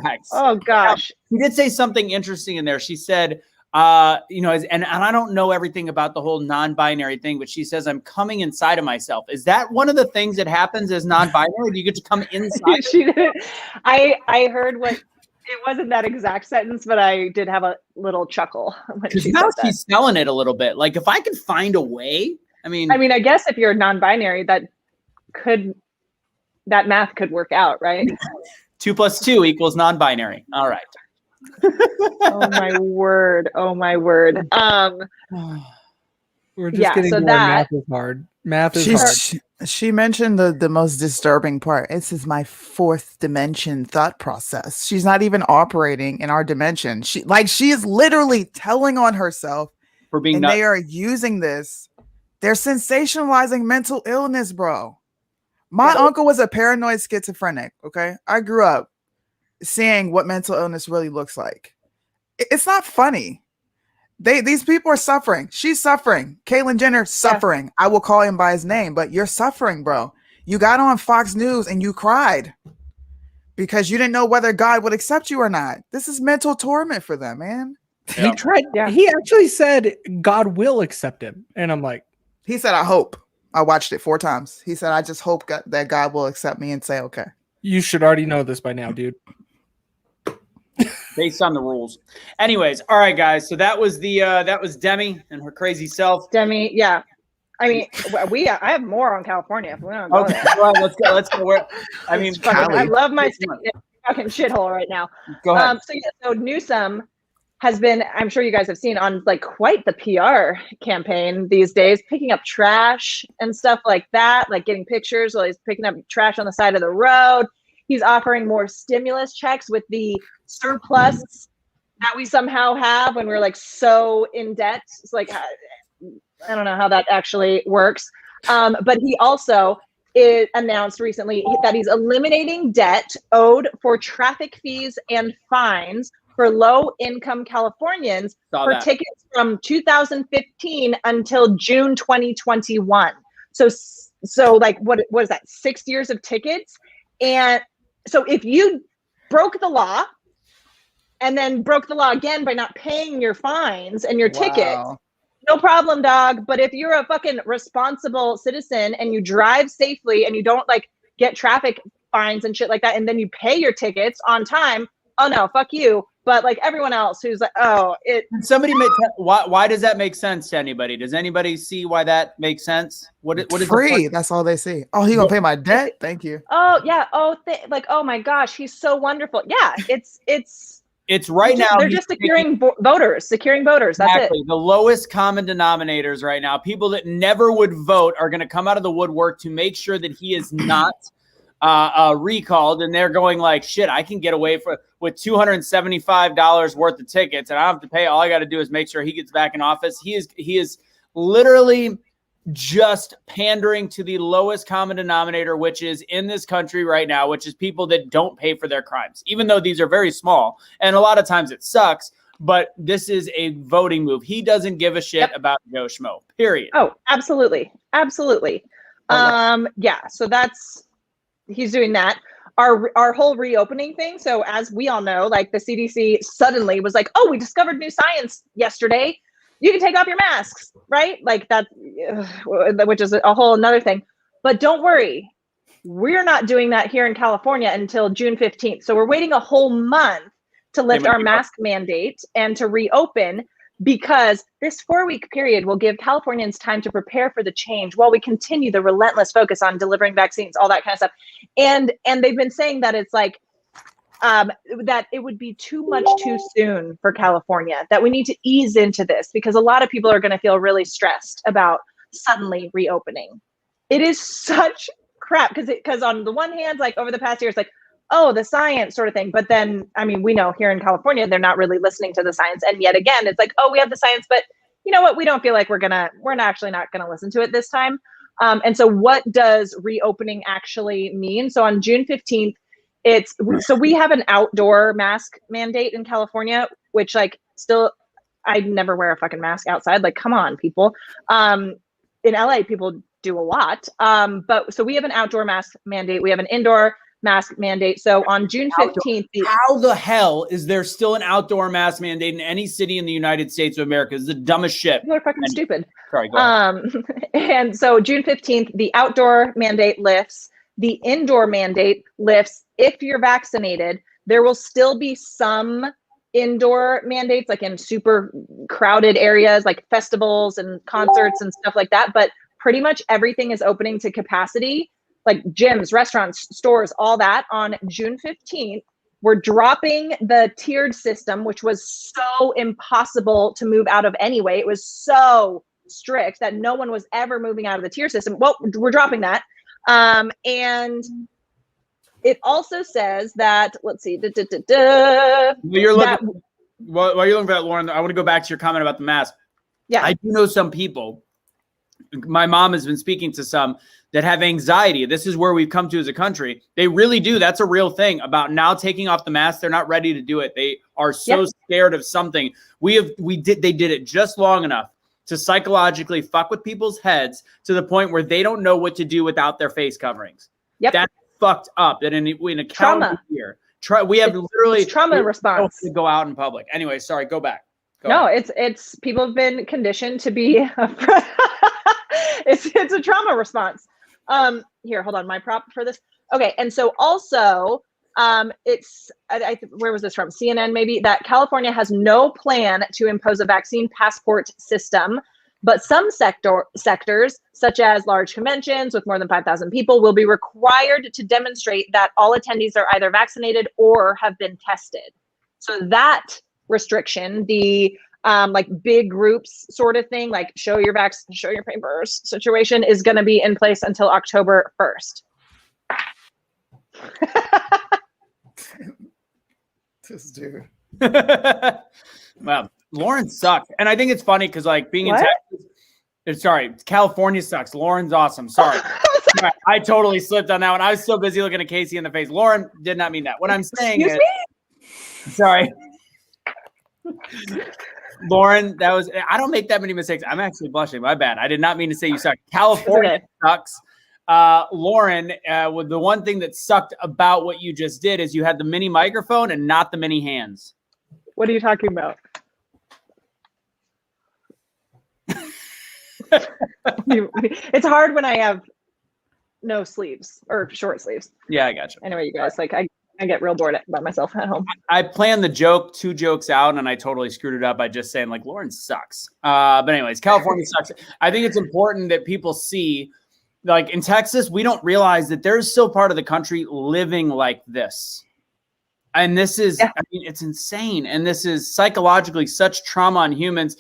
Facts. Oh gosh. Now, she did say something interesting in there. She said, and I don't know everything about the whole non-binary thing, but she says, I'm coming inside of myself. Is that one of the things that happens as non-binary? Do you get to come inside? She did. I heard what, it wasn't that exact sentence, but I did have a little chuckle when she now said that. She's selling it a little bit. Like if I could find a way, I mean, I guess if you're non-binary, that math could work out, right? 2 + 2 = non-binary. All right. Oh my word. We're just getting more math is hard. Math is hard. She mentioned the most disturbing part. This is my fourth dimension thought process. She's not even operating in our dimension. She is literally telling on herself for being nuts. They are using this. They're sensationalizing mental illness, bro. My uncle was a paranoid schizophrenic. Okay. I grew up seeing what mental illness really looks like. It's not funny. These people are suffering. She's suffering. Caitlyn Jenner suffering. I will call him by his name, but you're suffering, bro. You got on Fox News and you cried because you didn't know whether God would accept you or not. This is mental torment for them, man. He tried. Yeah. He actually said God will accept him, and I'm like, he said, I hope. I watched it 4 times. He said, I just hope that God will accept me and say, okay. You should already know this by now, dude. Based on the rules. Anyways, all right, guys. So that was Demi and her crazy self. Demi, yeah. I mean, I have more on California. If we don't go there. Well, let's go. I love my fucking shithole right now. Go ahead. So Newsom has been, I'm sure you guys have seen, on like quite the PR campaign these days, picking up trash and stuff like that, like getting pictures while he's picking up trash on the side of the road. He's offering more stimulus checks with the surplus that we somehow have when we're like so in debt. It's like, I don't know how that actually works. But he also announced recently that he's eliminating debt owed for traffic fees and fines for low-income Californians tickets from 2015 until June 2021. So like, what is that? 6 years of tickets? And so if you broke the law and then broke the law again by not paying your fines and your tickets, no problem, dog. But if you're a fucking responsible citizen and you drive safely and you don't like get traffic fines and shit like that, and then you pay your tickets on time, oh no, fuck you. But like everyone else who's like, oh, somebody why does that make sense to anybody? Does anybody see why that makes sense? What is free? That's all they see. Oh, he gonna pay my debt? Thank you. Oh yeah. Oh, like, oh my gosh, he's so wonderful. Yeah, it's right now. They're just securing voters. That's exactly. it. The lowest common denominators right now. People that never would vote are going to come out of the woodwork to make sure that he is not recalled, and they're going like, shit, I can get away with $275 worth of tickets, and I don't have to pay. All I got to do is make sure he gets back in office. He is literally just pandering to the lowest common denominator, which is in this country right now, which is people that don't pay for their crimes, even though these are very small. And a lot of times it sucks, but this is a voting move. He doesn't give a shit about Joe Schmo, period. Oh, absolutely. Absolutely. Yeah. So he's doing that. Our whole reopening thing. So as we all know, like the CDC suddenly was like, oh, we discovered new science yesterday. You can take off your masks, right? Like that, which is a whole another thing. But don't worry, we're not doing that here in California until June 15th. So we're waiting a whole month to lift our mask mandate and to reopen, because this 4-week period will give Californians time to prepare for the change while we continue the relentless focus on delivering vaccines, all that kind of stuff. And they've been saying that it's like, that it would be too much too soon for California, that we need to ease into this because a lot of people are going to feel really stressed about suddenly reopening. It is such crap because on the one hand, like over the past year, it's like, oh, the science sort of thing. But then, I mean, we know here in California, they're not really listening to the science. And yet again, it's like, oh, we have the science, but you know what? We don't feel like we're actually not going to listen to it this time. And so what does reopening actually mean? So on June 15th, so we have an outdoor mask mandate in California, which like still, I never wear a fucking mask outside. Like, come on, people. In LA, people do a lot. But so we have an outdoor mask mandate. We have an indoor mask mandate. So on June 15th. How the hell is there still an outdoor mask mandate in any city in the United States of America? It's the dumbest shit. People are fucking stupid. Sorry, go ahead. And so June 15th, the outdoor mandate lifts. The indoor mandate lifts if you're vaccinated. There will still be some indoor mandates, like in super crowded areas, like festivals and concerts and stuff like that. But pretty much everything is opening to capacity, like gyms, restaurants, stores, all that on June 15th. We're dropping the tiered system, which was so impossible to move out of anyway. It was so strict that no one was ever moving out of the tier system. Well, we're dropping that. And it also says that, let's see, while you're looking for that, Lauren, I want to go back to your comment about the mask. Yeah. I do know some people, my mom has been speaking to some that have anxiety. This is where we've come to as a country. They really do. That's a real thing about now taking off the mask. They're not ready to do it. They are so scared of something. They did it just long enough to psychologically fuck with people's heads to the point where they don't know what to do without their face coverings. Yep. That's fucked up. That in a calendar year, we have literally trauma response to go out in public. Anyway, sorry, go back. It's people have been conditioned to be it's a trauma response. Here, hold on, my prop for this. Okay, and so also it's where was this from? CNN maybe, that California has no plan to impose a vaccine passport system, but some sectors, such as large conventions with more than 5,000 people, will be required to demonstrate that all attendees are either vaccinated or have been tested. So that restriction, the like big groups sort of thing, like show your papers situation, is going to be in place until October 1st. This dude. Wow, Lauren sucks. And I think it's funny because like being in Texas, California sucks. Lauren's awesome. Sorry. I totally slipped on that one. I was so busy looking at Casey in the face. Lauren did not mean that. What I'm saying is, sorry. Lauren, I don't make that many mistakes. I'm actually blushing. My bad. I did not mean to say you suck. California sucks. Lauren, the one thing that sucked about what you just did is you had the mini microphone and not the mini hands. What are you talking about? It's hard when I have no sleeves or short sleeves. Yeah, I got you. Anyway, you guys, I get real bored by myself at home. I planned the joke 2 jokes out, and I totally screwed it up by just saying like Lauren sucks. But anyways, California sucks. I think it's important that people see, like in Texas, we don't realize that there's still part of the country living like this. And this is, I mean, it's insane. And this is psychologically such trauma on humans.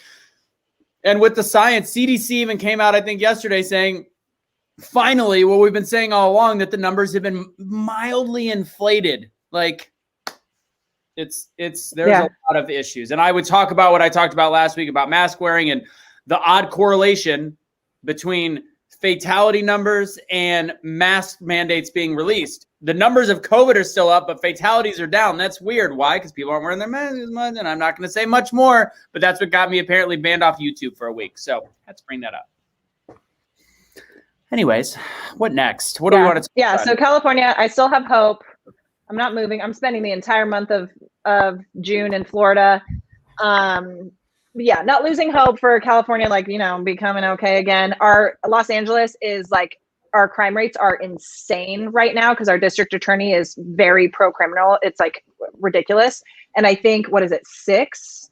And with the science, CDC even came out, I think yesterday, saying, finally, what we've been saying all along, that the numbers have been mildly inflated. Like there's a lot of issues. And I would talk about what I talked about last week about mask wearing and the odd correlation between fatality numbers and mask mandates being released. The numbers of COVID are still up, but fatalities are down. That's weird. Why? Because people aren't wearing their masks as much. And I'm not going to say much more, but that's what got me apparently banned off YouTube for a week. So let's bring that up. Anyways, what next? What do we want to talk about? So California, I still have hope. I'm not moving. I'm spending the entire month of June in Florida. Not losing hope for California, like, becoming okay again. Our Los Angeles is like, our crime rates are insane right now because our district attorney is very pro-criminal. It's like ridiculous. And I think, what is it, 6?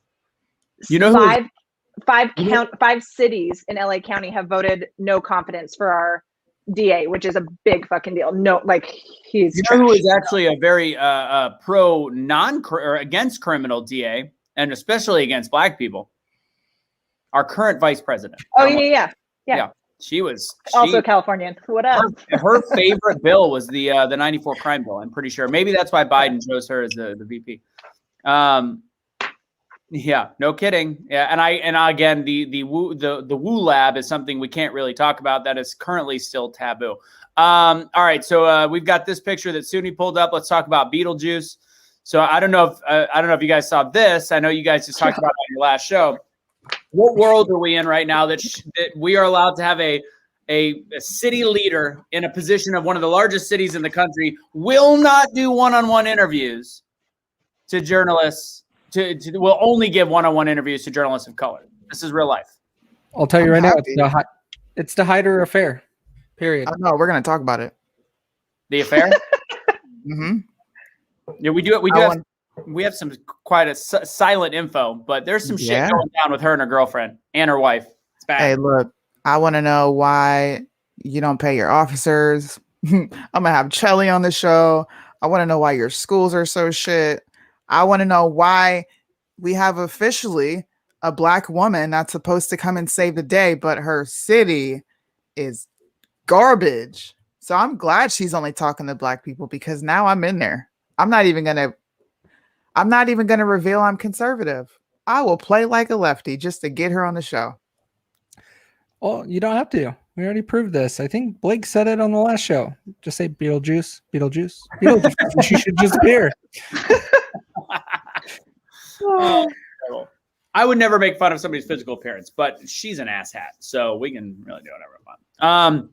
Five cities in LA County have voted no confidence for our DA, which is a big fucking deal. No, like he's who is actually a very pro or against criminal DA, and especially against Black people. Our current vice president. Oh yeah. She was also Californian. What up? Her favorite bill was the 94 crime bill. I'm pretty sure. Maybe that's why Biden chose her as the VP. Yeah, no kidding. Yeah, and again, the Woo Lab is something we can't really talk about. That is currently still taboo. All right, so we've got this picture that Suni pulled up. Let's talk about Beetlejuice. So I don't know if you guys saw this. I know you guys just talked about it on your last show. What world are we in right now that we are allowed to have a city leader in a position of one of the largest cities in the country will not do one-on-one interviews to journalists? Will only give one-on-one interviews to journalists of color. This is real life. I'll tell you right now, it's the Hyder affair. Period. I know we're gonna talk about it. The affair. Mm-hmm. Yeah, we do it. We have some quite a silent info, but there's some shit going down with her and her girlfriend and her wife. It's bad. Hey, look, I want to know why you don't pay your officers. I'm gonna have Chelly on the show. I want to know why your schools are so shit. I want to know why we have officially a Black woman that's supposed to come and save the day, but her city is garbage. So I'm glad she's only talking to Black people because now I'm in there. I'm not even gonna reveal I'm conservative. I will play like a lefty just to get her on the show. Well, you don't have to. We already proved this. I think Blake said it on the last show. Just say Beetlejuice. She should just appear. I would never make fun of somebody's physical appearance, but she's an asshat, so we can really do whatever we want.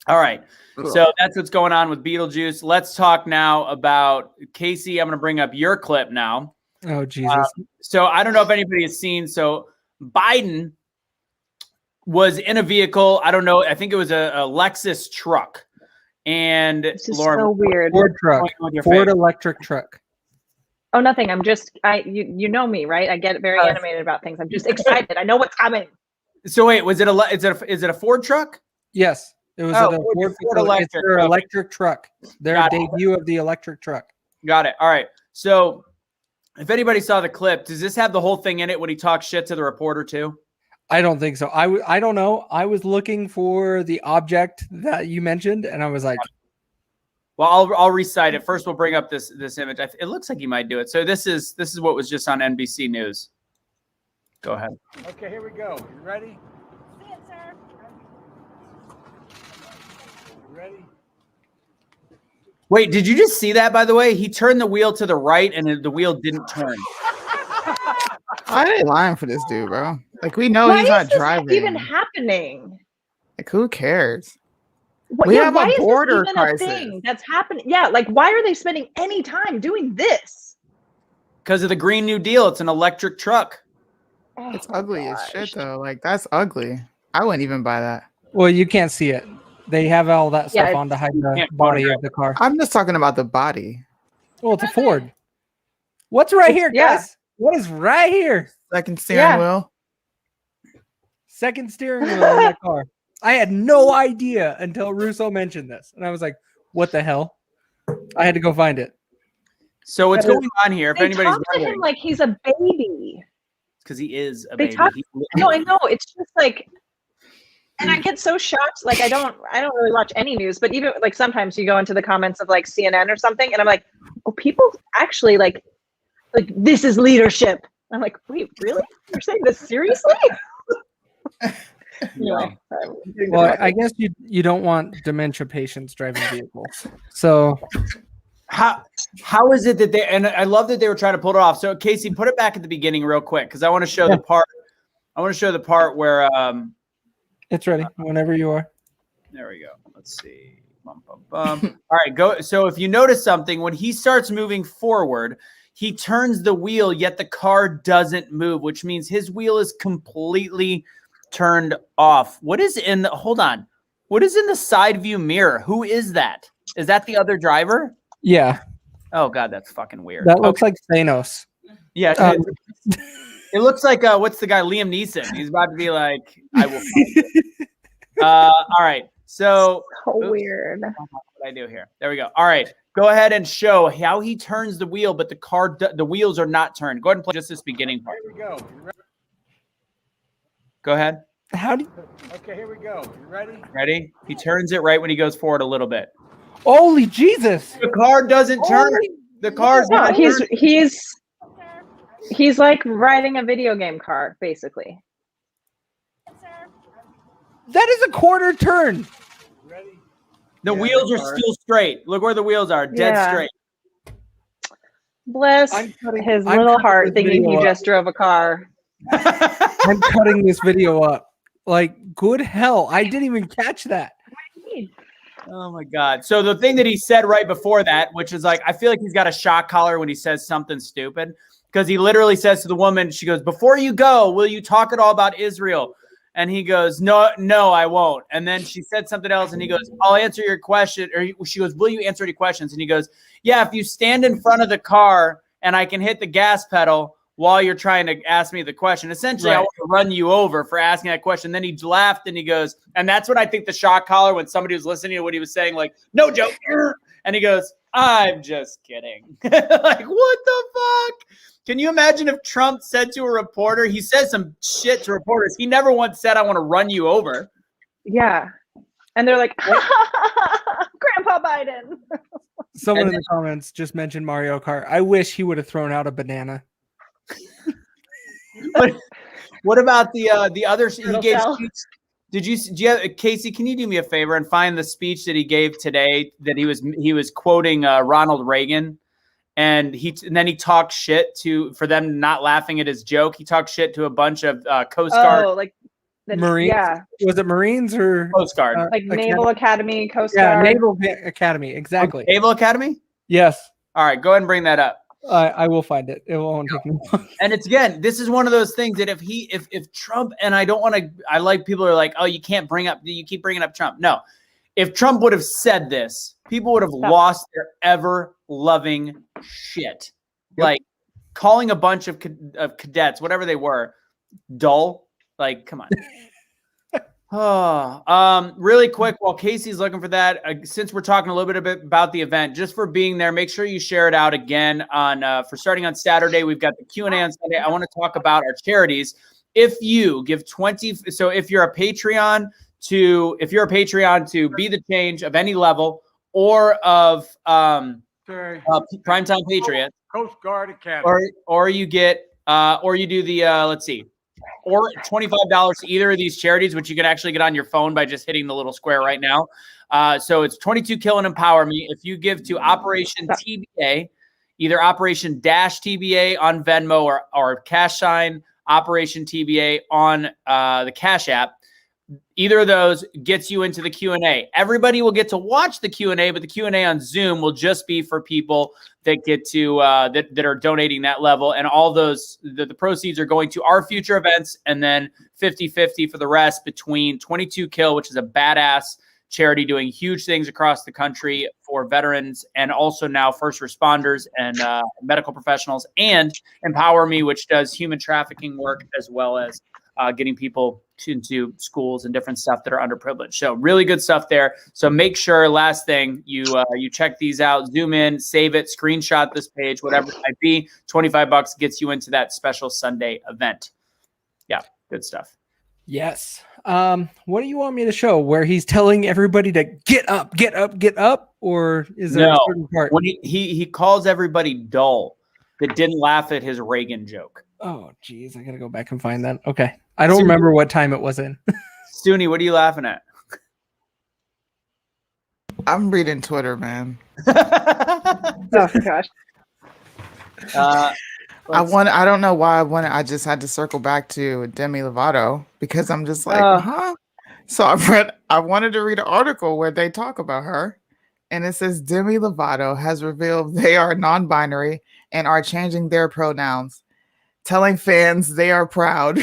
All right, so that's what's going on with Beetlejuice. Let's talk now about Casey. I'm going to bring up your clip now. Oh, Jesus. So I don't know if anybody has seen. So Biden was in a vehicle. I don't know. I think it was a Lexus truck. And This is Lauren, so weird. Ford truck. Ford electric truck. Oh, nothing. I'm just, you know me, right? I get very animated about things. I'm just excited. I know what's coming. So wait, is it a Ford truck? Yes. It was a Ford electric. It's their electric truck. Their debut of the electric truck. Got it. All right. So if anybody saw the clip, does this have the whole thing in it when he talks shit to the reporter too? I don't think so. I don't know. I was looking for the object that you mentioned, and I was like, well, I'll recite it. First, we'll bring up this image. It looks like he might do it. So this is what was just on NBC News. Go ahead. Okay, here we go. You ready? See it, sir. Ready? Wait, did you just see that, by the way? He turned the wheel to the right, and the wheel didn't turn. Why are they lying for this dude, bro? Like, we know he's not driving. Why is this even happening? Like, who cares? We have a border crisis. Thing that's happening. Yeah, like, why are they spending any time doing this? Because of the Green New Deal. It's an electric truck. Oh, it's ugly as shit, though. Like, that's ugly. I wouldn't even buy that. Well, you can't see it. They have all that stuff on to hide the body of the car. I'm just talking about the body. Well, it's a Ford. What's right here, Yeah. guys? What is right here? Second steering wheel. Second steering wheel in that car. I had no idea until Russo mentioned this. And I was like, what the hell? I had to go find it. So what's going on here? If They anybody's talk to him wondering, like he's a baby. because he is a They baby. talk. No, I know. It's just like, and I get so shocked. Like I don't really watch any news, but even like sometimes you go into the comments of like CNN or something, and I'm like, oh, people actually like this is leadership. I'm like, wait, really? You're saying this seriously? Yeah. Well, I guess you don't want dementia patients driving vehicles. So How is it that they, and I love that they were trying to pull it off. So Casey, put it back at the beginning real quick, because I want to show the part. I want to show the part where it's ready whenever you are. there we go. Let's see. Bum, bum, bum. All right, go. So if you notice something, when he starts moving forward, he turns the wheel, yet the car doesn't move, which means his wheel is completely turned off. What is in the, hold on. What is in the side view mirror? Who is that? Is that the other driver? Yeah. Oh God, that's fucking weird. That looks like Thanos. Yeah. It looks like, what's the guy? Liam Neeson. He's about to be like, I will. All right. So weird. What did I do here? There we go. All right. Go ahead and show how he turns the wheel, but the wheels are not turned. Go ahead and play just this beginning part. Here we go. You ready? Go ahead. How do you... Okay, here we go. You ready? Ready? He turns it right when he goes forward a little bit. Holy Jesus. The car doesn't turn. The car's No, not turning. he's like riding a video game car, basically. That is a quarter turn. Ready? The wheels are still straight. Look where the wheels are. Dead Yeah. straight. Bless I'm his I'm little cutting heart this thinking video he up. just drove a car. I'm cutting this video up. Like, good hell. I didn't even catch that. Oh my God. So the thing that he said right before that, which is like, I feel like he's got a shock collar when he says something stupid, because he literally says to the woman, she goes, before you go, will you talk at all about Israel? And he goes, no, I won't. And then she said something else, and he goes, I'll answer your question. Or she goes, will you answer any questions? And he goes, yeah, if you stand in front of the car and I can hit the gas pedal while you're trying to ask me the question. Essentially, I want to run you over for asking that question. Then he laughed and he goes, and that's when I think the shock collar, when somebody was listening to what he was saying, like, no joke. And he goes, I'm just kidding. Like, what the fuck? Can you imagine if Trump said to a reporter, he says some shit to reporters. He never once said, I want to run you over. Yeah. And they're like, Grandpa Biden. Someone in the comments just mentioned Mario Kart. I wish he would have thrown out a banana. But what about the other? He gave Cell. speech. Do you have, Casey? Can you do me a favor and find the speech that he gave today? That he was quoting Ronald Reagan, and then he talked shit for them not laughing at his joke. He talked shit to a bunch of Coast Guard. Oh, like the Marines? Yeah, Was it Marines or Coast Guard. like Naval Academy, Coast Yeah, Guard. Naval Academy. Exactly. Naval Academy. Yes. All right, go ahead and bring that up. I will find it. It won't take me long. And it's, again, this is one of those things that if Trump, and I don't want to, I like people are like, oh, you keep bringing up Trump. No, if Trump would have said this, people would have lost their ever loving shit. Yep. Like calling a bunch of cadets, whatever they were, dull. Like, come on. Really quick, while Casey's looking for that, since we're talking a little bit about the event, just for being there, make sure you share it out again on for starting on Saturday. We've got the Q&A on Sunday. I want to talk about our charities. If you give 20, so if you're a Patreon to be the change of any level or of Primetime Patriot, Coast Guard Academy, or you get or you do the let's see, or $25 to either of these charities, which you can actually get on your phone by just hitting the little square right now. So it's 22 Kill and Empower Me. If you give to Operation TBA, either Operation TBA on Venmo or cash sign Operation TBA on the Cash App, either of those gets you into the Q&A. Everybody will get to watch the Q&A, but the Q&A on Zoom will just be for people that get to that are donating that level, and all those the proceeds are going to our future events, and then 50-50 for the rest between 22 Kill, which is a badass charity doing huge things across the country for veterans and also now first responders and medical professionals, and Empower Me, which does human trafficking work as well as getting people into schools and different stuff that are underprivileged. So really good stuff there. So make sure, last thing, you check these out, zoom in, save it, screenshot this page, whatever it might be. $25 gets you into that special Sunday event. Yeah, good stuff. Yes. What do you want me to show? Where he's telling everybody to get up, get up, get up? Or is there a certain part? When he calls everybody dull that didn't laugh at his Reagan joke. Oh, geez. I got to go back and find that. Okay. I don't remember what time it was in. Stoonie, what are you laughing at? I'm reading Twitter, man. Oh gosh. I don't know why I just had to circle back to Demi Lovato because I'm just like, huh? So I wanted to read an article where they talk about her, and it says Demi Lovato has revealed they are non-binary and are changing their pronouns, telling fans they are proud.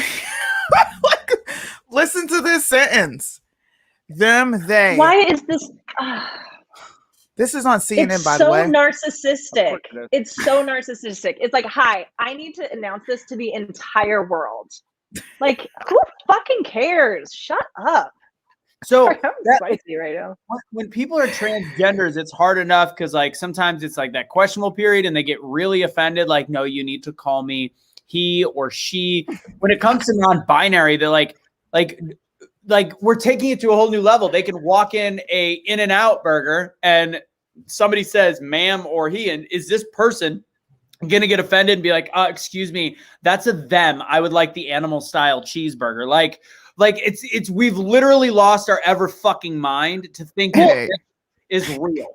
Like, listen to this sentence. Them, they. Why is this? This is on CNN, It's by so the way. narcissistic. It's so narcissistic. It's like, hi, I need to announce this to the entire world. Like, who fucking cares? Shut up. So Sorry, I'm spicy right now. when people are transgenders, it's hard enough because like sometimes it's like that questionable period and they get really offended. Like, no, you need to call me he or she. When it comes to non-binary, they're like we're taking it to a whole new level. They can walk in a In-N-Out burger and somebody says ma'am or he, and is this person gonna get offended and be like, excuse me, that's a them. I would like the animal style cheeseburger. Like it's we've literally lost our ever fucking mind to think that is real.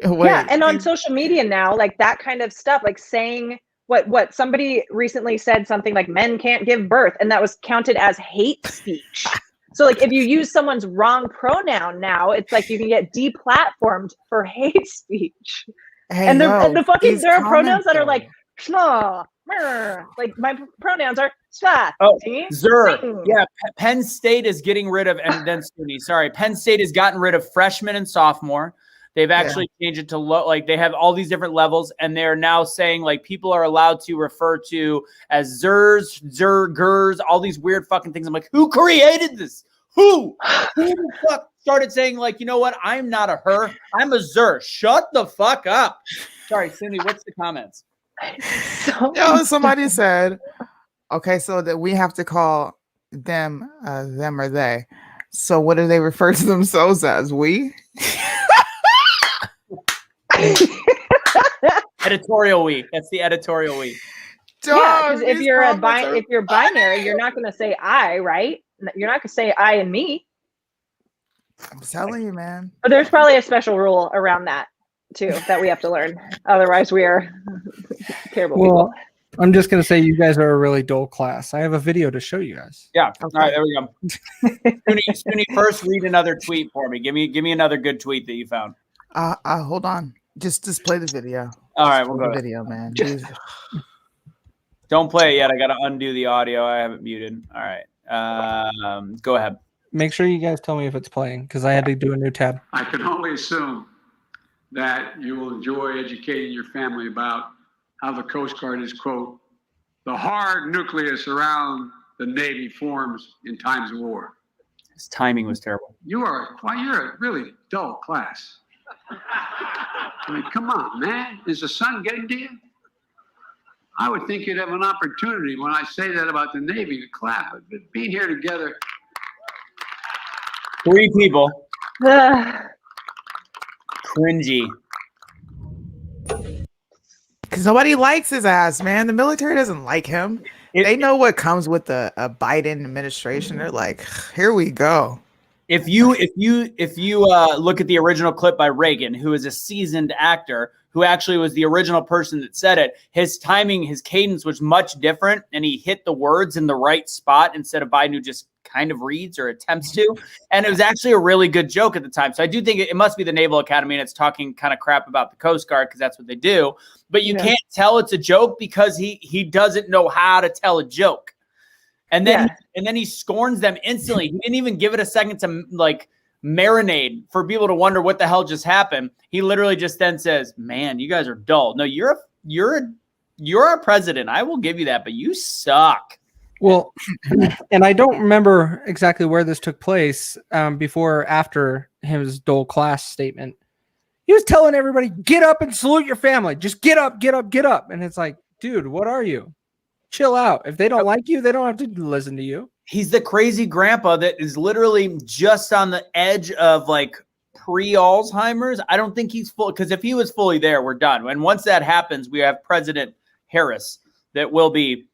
Wait, yeah, and on social media now, like that kind of stuff, like saying what somebody recently said something like men can't give birth, and that was counted as hate speech. So like if you use someone's wrong pronoun now, it's like you can get deplatformed for hate speech. Hey, and no, the fucking these there are pronouns that are comments, like schma, mer. Like my pronouns are swa. Oh, see? Zer. Sing. Yeah, Penn State is getting rid of, and then Stoonie, sorry, Penn State has gotten rid of freshman and sophomore. They've actually changed it to like they have all these different levels, and they're now saying like people are allowed to refer to as Zers, Zergers, all these weird fucking things. I'm like, who created this? Who the fuck started saying like, you know what? I'm not a her. I'm a Zer. Shut the fuck up. Sorry, Cindy. What's the comments? Somebody said, okay, so that we have to call them or they. So what do they refer to themselves as? We? Editorial we. That's the editorial we. Yeah, because if you're binary, you're not going to say I, right? You're not going to say I and me. I'm telling you, man. But there's probably a special rule around that too that we have to learn. Otherwise, we are terrible people. I'm just going to say you guys are a really dull class. I have a video to show you guys. Yeah. Okay. All right, there we go. Stoonie, first read another tweet for me. Give me another good tweet that you found. Hold on. Just play the video. All right, we'll go the video, man. Don't play it yet. I got to undo the audio. I have it muted. All right. Go ahead. Make sure you guys tell me if it's playing because I had to do a new tab. I can only assume that you will enjoy educating your family about how the Coast Guard is, quote, the hard nucleus around the Navy forms in times of war. His timing was terrible. You're a really dull class. I mean, come on, man. Is the sun getting to you? I would think you'd have an opportunity when I say that about the Navy to clap. But being here together. 3 people. Cringy. Because nobody likes his ass, man. The military doesn't like him. They know what comes with a Biden administration. They're like, here we go. If you look at the original clip by Reagan, who is a seasoned actor, who actually was the original person that said it, his timing, his cadence was much different, and he hit the words in the right spot instead of Biden, who just kind of reads or attempts to. And it was actually a really good joke at the time. So I do think it must be the Naval Academy, and it's talking kind of crap about the Coast Guard because that's what they do. But you can't tell it's a joke because he doesn't know how to tell a joke. And then he scorns them instantly. He didn't even give it a second to like marinade for people to wonder what the hell just happened. He literally just then says, "Man, you guys are dull. No, you're our president. I will give you that, but you suck." Well, and I don't remember exactly where this took place before or after his dull class statement. He was telling everybody, get up and salute your family. Just get up, get up, get up. And it's like, dude, what are you? Chill out. If they don't like you, they don't have to listen to you. He's the crazy grandpa that is literally just on the edge of like pre-Alzheimer's. I don't think he's full, because if he was fully there, we're done. And once that happens, we have President Harris that will be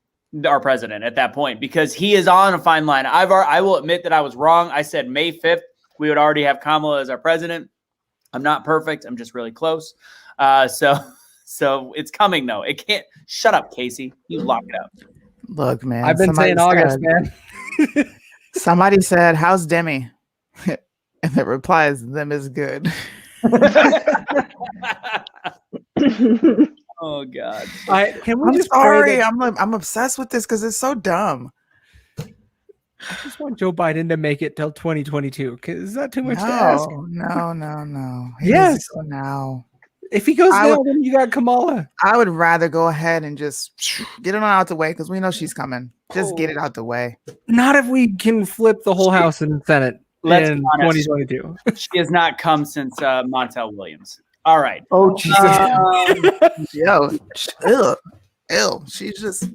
our president at that point, because he is on a fine line. I will admit that I was wrong. I said May 5th, we would already have Kamala as our president. I'm not perfect. I'm just really close. So it's coming though. It can't. Shut up, Casey. You lock it up. Look, man. I've been saying August, man. Somebody said, "How's Demi?" And the reply is, "Them is good." Oh God. I'm sorry. I'm obsessed with this because it's so dumb. I just want Joe Biden to make it till 2022. Because is that too much to ask? No. Yes. Now. If he goes now, then you got Kamala. I would rather go ahead and just get it on out the way because we know she's coming. Just get it out the way. Not if we can flip the whole House and Senate in 2022. She has not come since Montel Williams. All right. Oh, Jesus. Ew. She's just...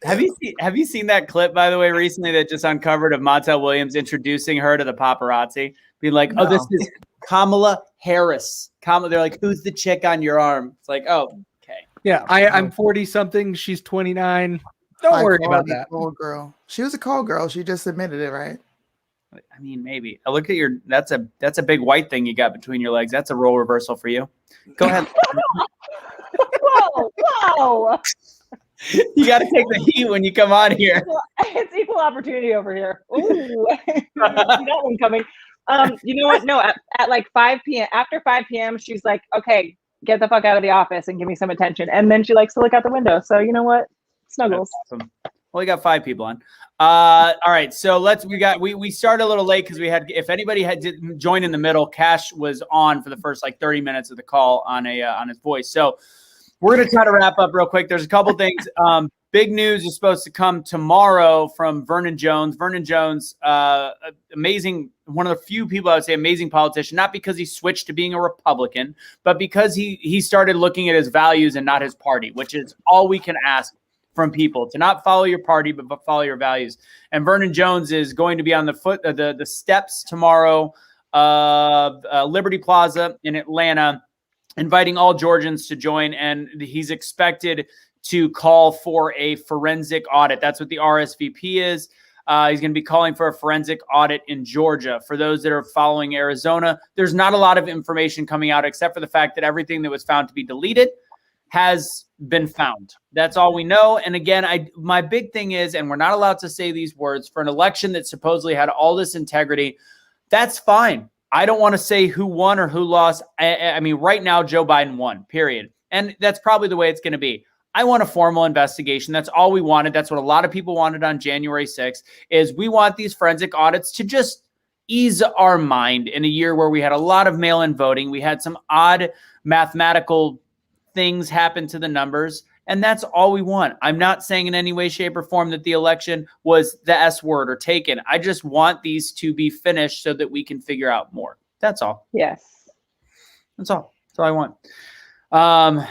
Have you seen that clip, by the way, recently that just uncovered of Montel Williams introducing her to the paparazzi? Being like, "Oh, this is Kamala Harris." They're like, "Who's the chick on your arm?" It's like, "Oh, okay." Yeah, I'm 40-something. She's 29. Don't worry about that. Cold girl. She was a cold girl. She just admitted it, right? I mean, maybe. I look at your. That's a big white thing you got between your legs. That's a role reversal for you. Go ahead. Whoa. You got to take the heat when you come on here. It's equal opportunity over here. Ooh, see that one coming. You know what? No, at like 5 p.m. After 5 p.m., she's like, "Okay, get the fuck out of the office and give me some attention." And then she likes to look out the window. So you know what? Snuggles. That's awesome. Well, we got 5 people on. All right, so we started a little late because we had. If anybody didn't join in the middle, Cash was on for the first like 30 minutes of the call on his voice. So we're going to try to wrap up real quick. There's a couple things. Big news is supposed to come tomorrow from Vernon Jones. Vernon Jones, amazing, one of the few people I would say amazing politician, not because he switched to being a Republican, but because he started looking at his values and not his party, which is all we can ask from people, to not follow your party, but follow your values. And Vernon Jones is going to be on the steps tomorrow of Liberty Plaza in Atlanta, inviting all Georgians to join, and he's expected to call for a forensic audit. That's what the RSVP is. He's going to be calling for a forensic audit in Georgia. For those that are following Arizona, there's not a lot of information coming out except for the fact that everything that was found to be deleted has been found. That's all we know. And again, my big thing is, and we're not allowed to say these words, for an election that supposedly had all this integrity, that's fine. I don't want to say who won or who lost. I mean, right now, Joe Biden won, period. And that's probably the way it's going to be. I want a formal investigation. That's all we wanted. That's what a lot of people wanted on January 6th, is we want these forensic audits to just ease our mind in a year where we had a lot of mail-in voting. We had some odd mathematical things happen to the numbers, and that's all we want. I'm not saying in any way, shape, or form that the election was the S word or taken. I just want these to be finished so that we can figure out more. That's all. Yes. That's all. That's all I want.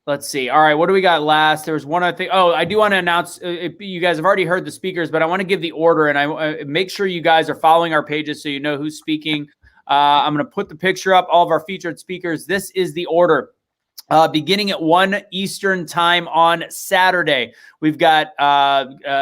Let's see. All right, what do we got last? There was one other thing. Oh, I do want to announce, you guys have already heard the speakers, but I want to give the order, and I make sure you guys are following our pages so you know who's speaking. I'm going to put the picture up, all of our featured speakers. This is the order. Beginning at 1 Eastern time on Saturday, we've got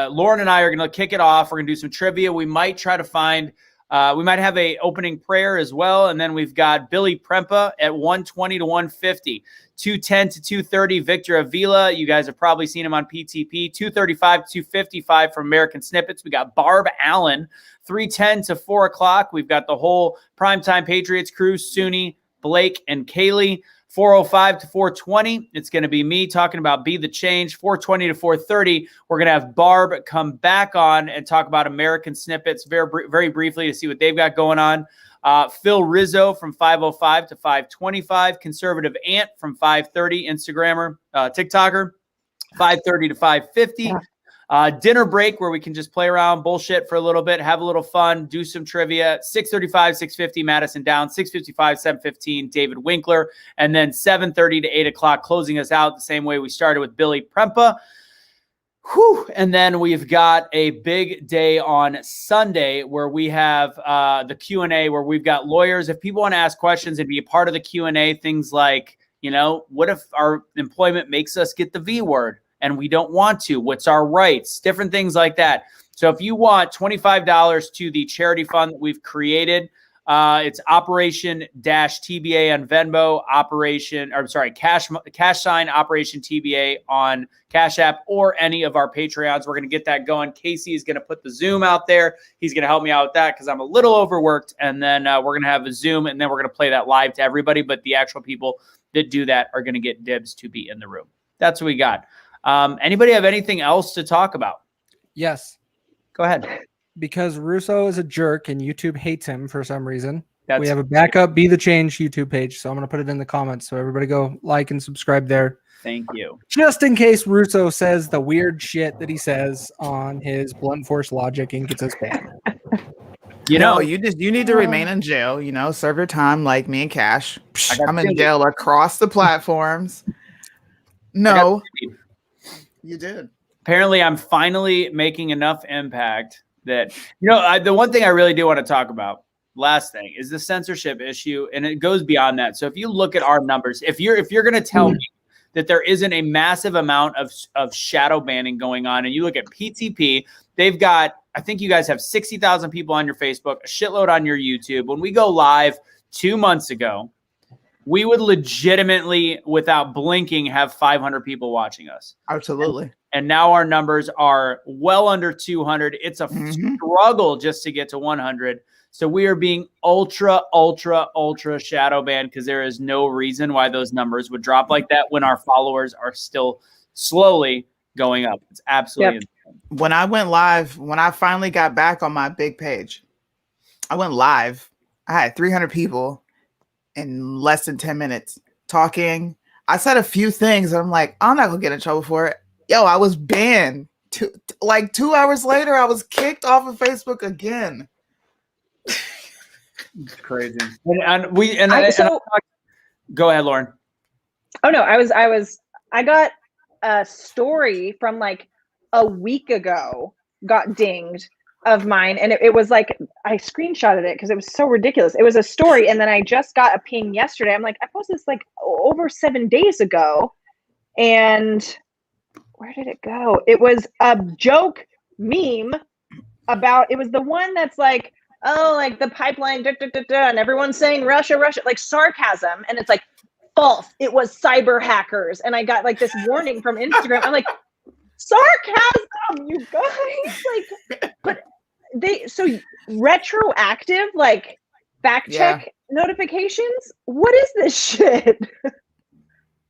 Lauren and I are going to kick it off. We're going to do some trivia. We might try to find, we might have a opening prayer as well. And then we've got Billy Prempa at 120 to 150, 210 to 230, Victor Avila. You guys have probably seen him on PTP, 235 to 255 from American Snippets. We got Barb Allen, 310 to 4 o'clock. We've got the whole Primetime Patriots crew, Suni, Blake, and Kaylee. 405 to 420, it's going to be me talking about Be the Change. 420 to 430, we're going to have Barb come back on and talk about American Snippets very briefly to see what they've got going on. Phil Rizzo from 505 to 525. Conservative Ant from 530, Instagrammer, TikToker, 530 to 550. Dinner break where we can just play around, bullshit for a little bit, have a little fun, do some trivia. 6:35, 6:50, Madison Down. 6:55, 7:15, David Winkler. And then 7:30 to 8 o'clock, closing us out the same way we started with Billy Prempa. Whew. And then we've got a big day on Sunday where we have the Q&A where we've got lawyers. If people want to ask questions and be a part of the Q&A, things like, what if our employment makes us get the V word and we don't want to? What's our rights? Different things like that. So if you want $25 to the charity fund that we've created, it's Operation-TBA on Venmo, cash sign Operation TBA on Cash App or any of our Patreons. We're going to get that going. Casey is going to put the Zoom out there. He's going to help me out with that because I'm a little overworked. And then we're going to have a Zoom and then we're going to play that live to everybody. But the actual people that do that are going to get dibs to be in the room. That's what we got. Anybody have anything else to talk about? Yes. Go ahead. Because Russo is a jerk and YouTube hates him for some reason. That's we have a backup Be the Change YouTube page, so I'm going to put it in the comments. So everybody go like and subscribe there. Thank you. Just in case Russo says the weird shit that he says on his blunt force logic and gets us banned. You need to remain in jail, serve your time like me and Cash. I'm in jail across the platforms. No, you did. Apparently I'm finally making enough impact that, the one thing I really do want to talk about, last thing, is the censorship issue. And it goes beyond that. So if you look at our numbers, if you're going to tell me that there isn't a massive amount of shadow banning going on, and you look at PTP, they've got, I think you guys have 60,000 people on your Facebook, a shitload on your YouTube. When we go live 2 months ago, we would legitimately, without blinking, have 500 people watching us. Absolutely. And now our numbers are well under 200. It's a struggle just to get to 100. So we are being ultra, ultra, ultra shadow banned because there is no reason why those numbers would drop like that when our followers are still slowly going up. It's absolutely insane. When I went live, when I finally got back on my big page, I went live. I had 300 people in less than 10 minutes talking. I said a few things. And I'm like, I'm not going to get in trouble for it. Yo, I was banned. 2 hours later, I was kicked off of Facebook again. It's crazy. Go ahead, Lauren. Oh no, I got a story from like a week ago, got dinged of mine. And it was like, I screenshotted it because it was so ridiculous. It was a story. And then I just got a ping yesterday. I'm like, I posted this like over 7 days ago. And where did it go? It was a joke meme about, it was the one that's like, oh, like the pipeline, and everyone's saying Russia, like sarcasm. And it's like, false. It was cyber hackers. And I got like this warning from Instagram. I'm like, sarcasm, you guys. Like, but so retroactive, like fact check notifications. What is this shit?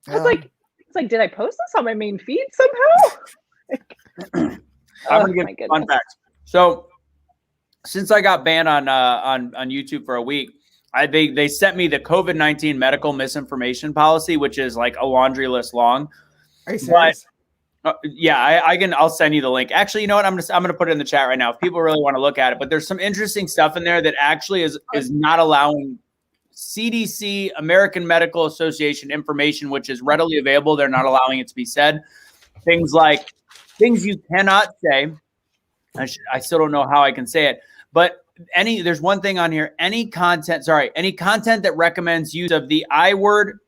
I was like, it's like, did I post this on my main feed somehow? I'm gonna give you fun facts. So since I got banned on YouTube for a week, they sent me the COVID-19 medical misinformation policy, which is like a laundry list long. Are you serious? I'll send you the link. Actually, you know what? I'm gonna put it in the chat right now if people really want to look at it. But there's some interesting stuff in there that actually is not allowing CDC, American Medical Association information, which is readily available. They're not allowing it to be said. Things like things you cannot say. I still don't know how I can say it, but there's one thing on here. Any content that recommends use of the I word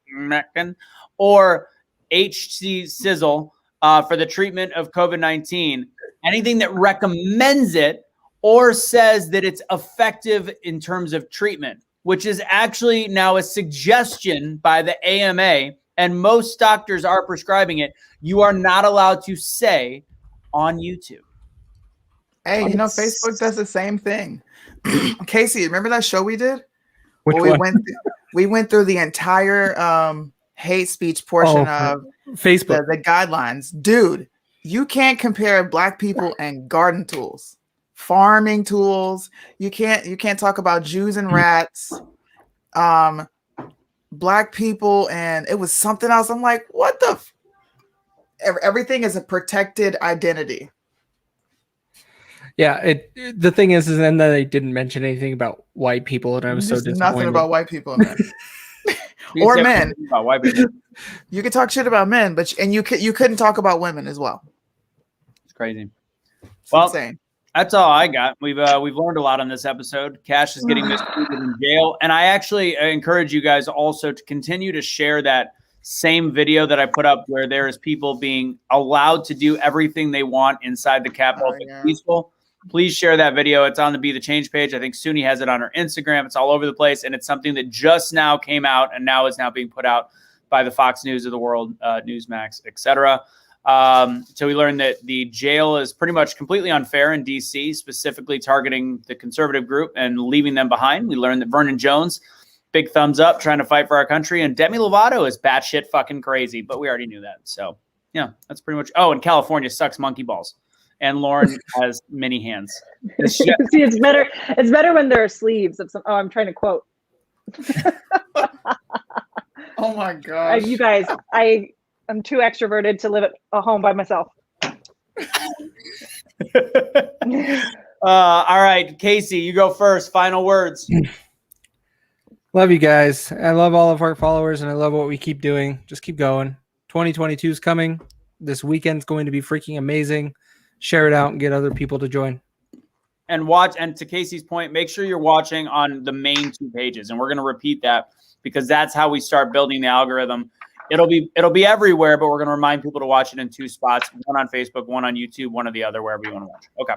or HC sizzle for the treatment of COVID-19, anything that recommends it or says that it's effective in terms of treatment, which is actually now a suggestion by the AMA, and most doctors are prescribing it, you are not allowed to say on YouTube. Hey, Facebook does the same thing. Casey, remember that show we did? Which one? We went through the entire hate speech portion of Facebook, the guidelines. Dude, you can't compare black people and garden tools. farming tools. You can't talk about Jews and rats, black people, and it was something else. I'm like, what the? Everything is a protected identity. Yeah, the thing is then they didn't mention anything about white people, and I was so There's disappointed. nothing about white people in there. Or men. About white people. You could talk shit about men, but you couldn't talk about women as well. It's crazy. It's Well, insane. That's all I got. We've learned a lot on this episode. Cash is getting mistreated in jail, and I actually encourage you guys also to continue to share that same video that I put up where there is people being allowed to do everything they want inside the Capitol. Peaceful. Please share that video. It's on the Be the Change page. I think Suni has it on her Instagram. It's all over the place, and it's something that just now came out and now is now being put out by the Fox News of the world, Newsmax, etc. So we learned that the jail is pretty much completely unfair in D.C., specifically targeting the conservative group and leaving them behind. We learned that Vernon Jones, big thumbs up, trying to fight for our country, and Demi Lovato is batshit fucking crazy, but we already knew that. So yeah, that's pretty much. Oh, and California sucks monkey balls. And Lauren has many hands. See, it's better. It's better when there are sleeves of some. Oh, I'm trying to quote. Oh my gosh. You guys, I'm too extroverted to live at a home by myself. All right, Casey, you go first. Final words. Love you guys. I love all of our followers, and I love what we keep doing. Just keep going. 2022 is coming. This weekend's going to be freaking amazing. Share it out and get other people to join. And watch. And to Casey's point, make sure you're watching on the main 2 pages. And we're going to repeat that because that's how we start building the algorithm. It'll be everywhere, but we're going to remind people to watch it in 2 spots, one on Facebook, one on YouTube, one or the other, wherever you want to watch. Okay.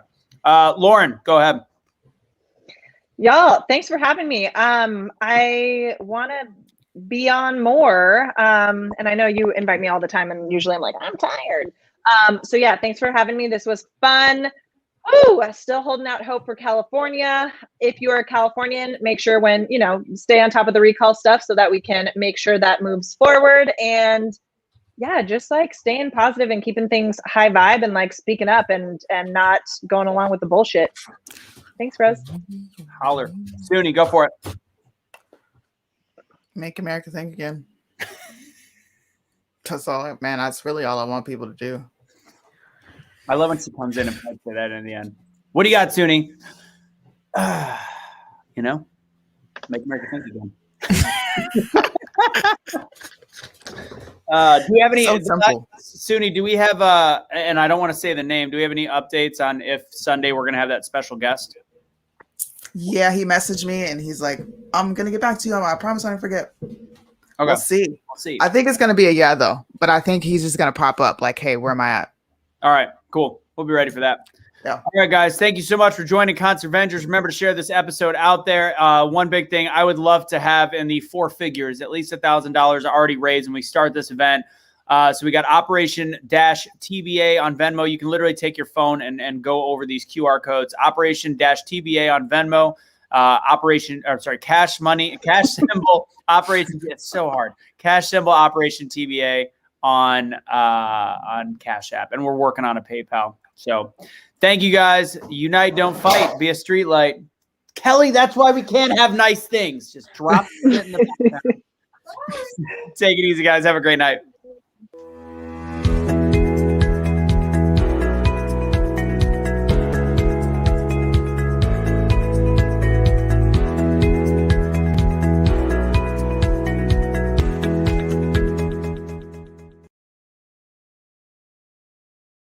Lauren, go ahead. Y'all, thanks for having me. I want to be on more. And I know you invite me all the time, and usually I'm like, I'm tired. So yeah, thanks for having me. This was fun. Ooh, still holding out hope for California. If you are a Californian, make sure stay on top of the recall stuff so that we can make sure that moves forward. And yeah, just like staying positive and keeping things high vibe and like speaking up and not going along with the bullshit. Thanks, Rose. Holler. Suni, go for it. Make America think again. That's all, man. That's really all I want people to do. I love when she comes in and say that in the end. What do you got, Suni? Make America think again. Do we have any? So simple. Suni, do we have and I don't want to say the name. Do we have any updates on if Sunday we're going to have that special guest? Yeah, he messaged me and he's like, "I'm gonna get back to you. I promise I don't forget." Okay. We'll see. We'll see. I think it's gonna be a yeah though, but I think he's just gonna pop up like, "Hey, where am I at?" All right, cool. We'll be ready for that. Yeah. All right, guys. Thank you so much for joining ConserVengers. Remember to share this episode out there. One big thing I would love to have in the 4 figures, at least $1,000 already raised when we start this event. So we got Operation-TBA on Venmo. You can literally take your phone and go over these QR codes. Operation-TBA on Venmo. Cash symbol Operation. It's so hard. Cash symbol Operation TBA on Cash App, and we're working on a PayPal. So thank you guys. Unite, don't fight. Be a street light. Kelly, that's why we can't have nice things. Just drop it in the background. Take it easy, guys. Have a great night.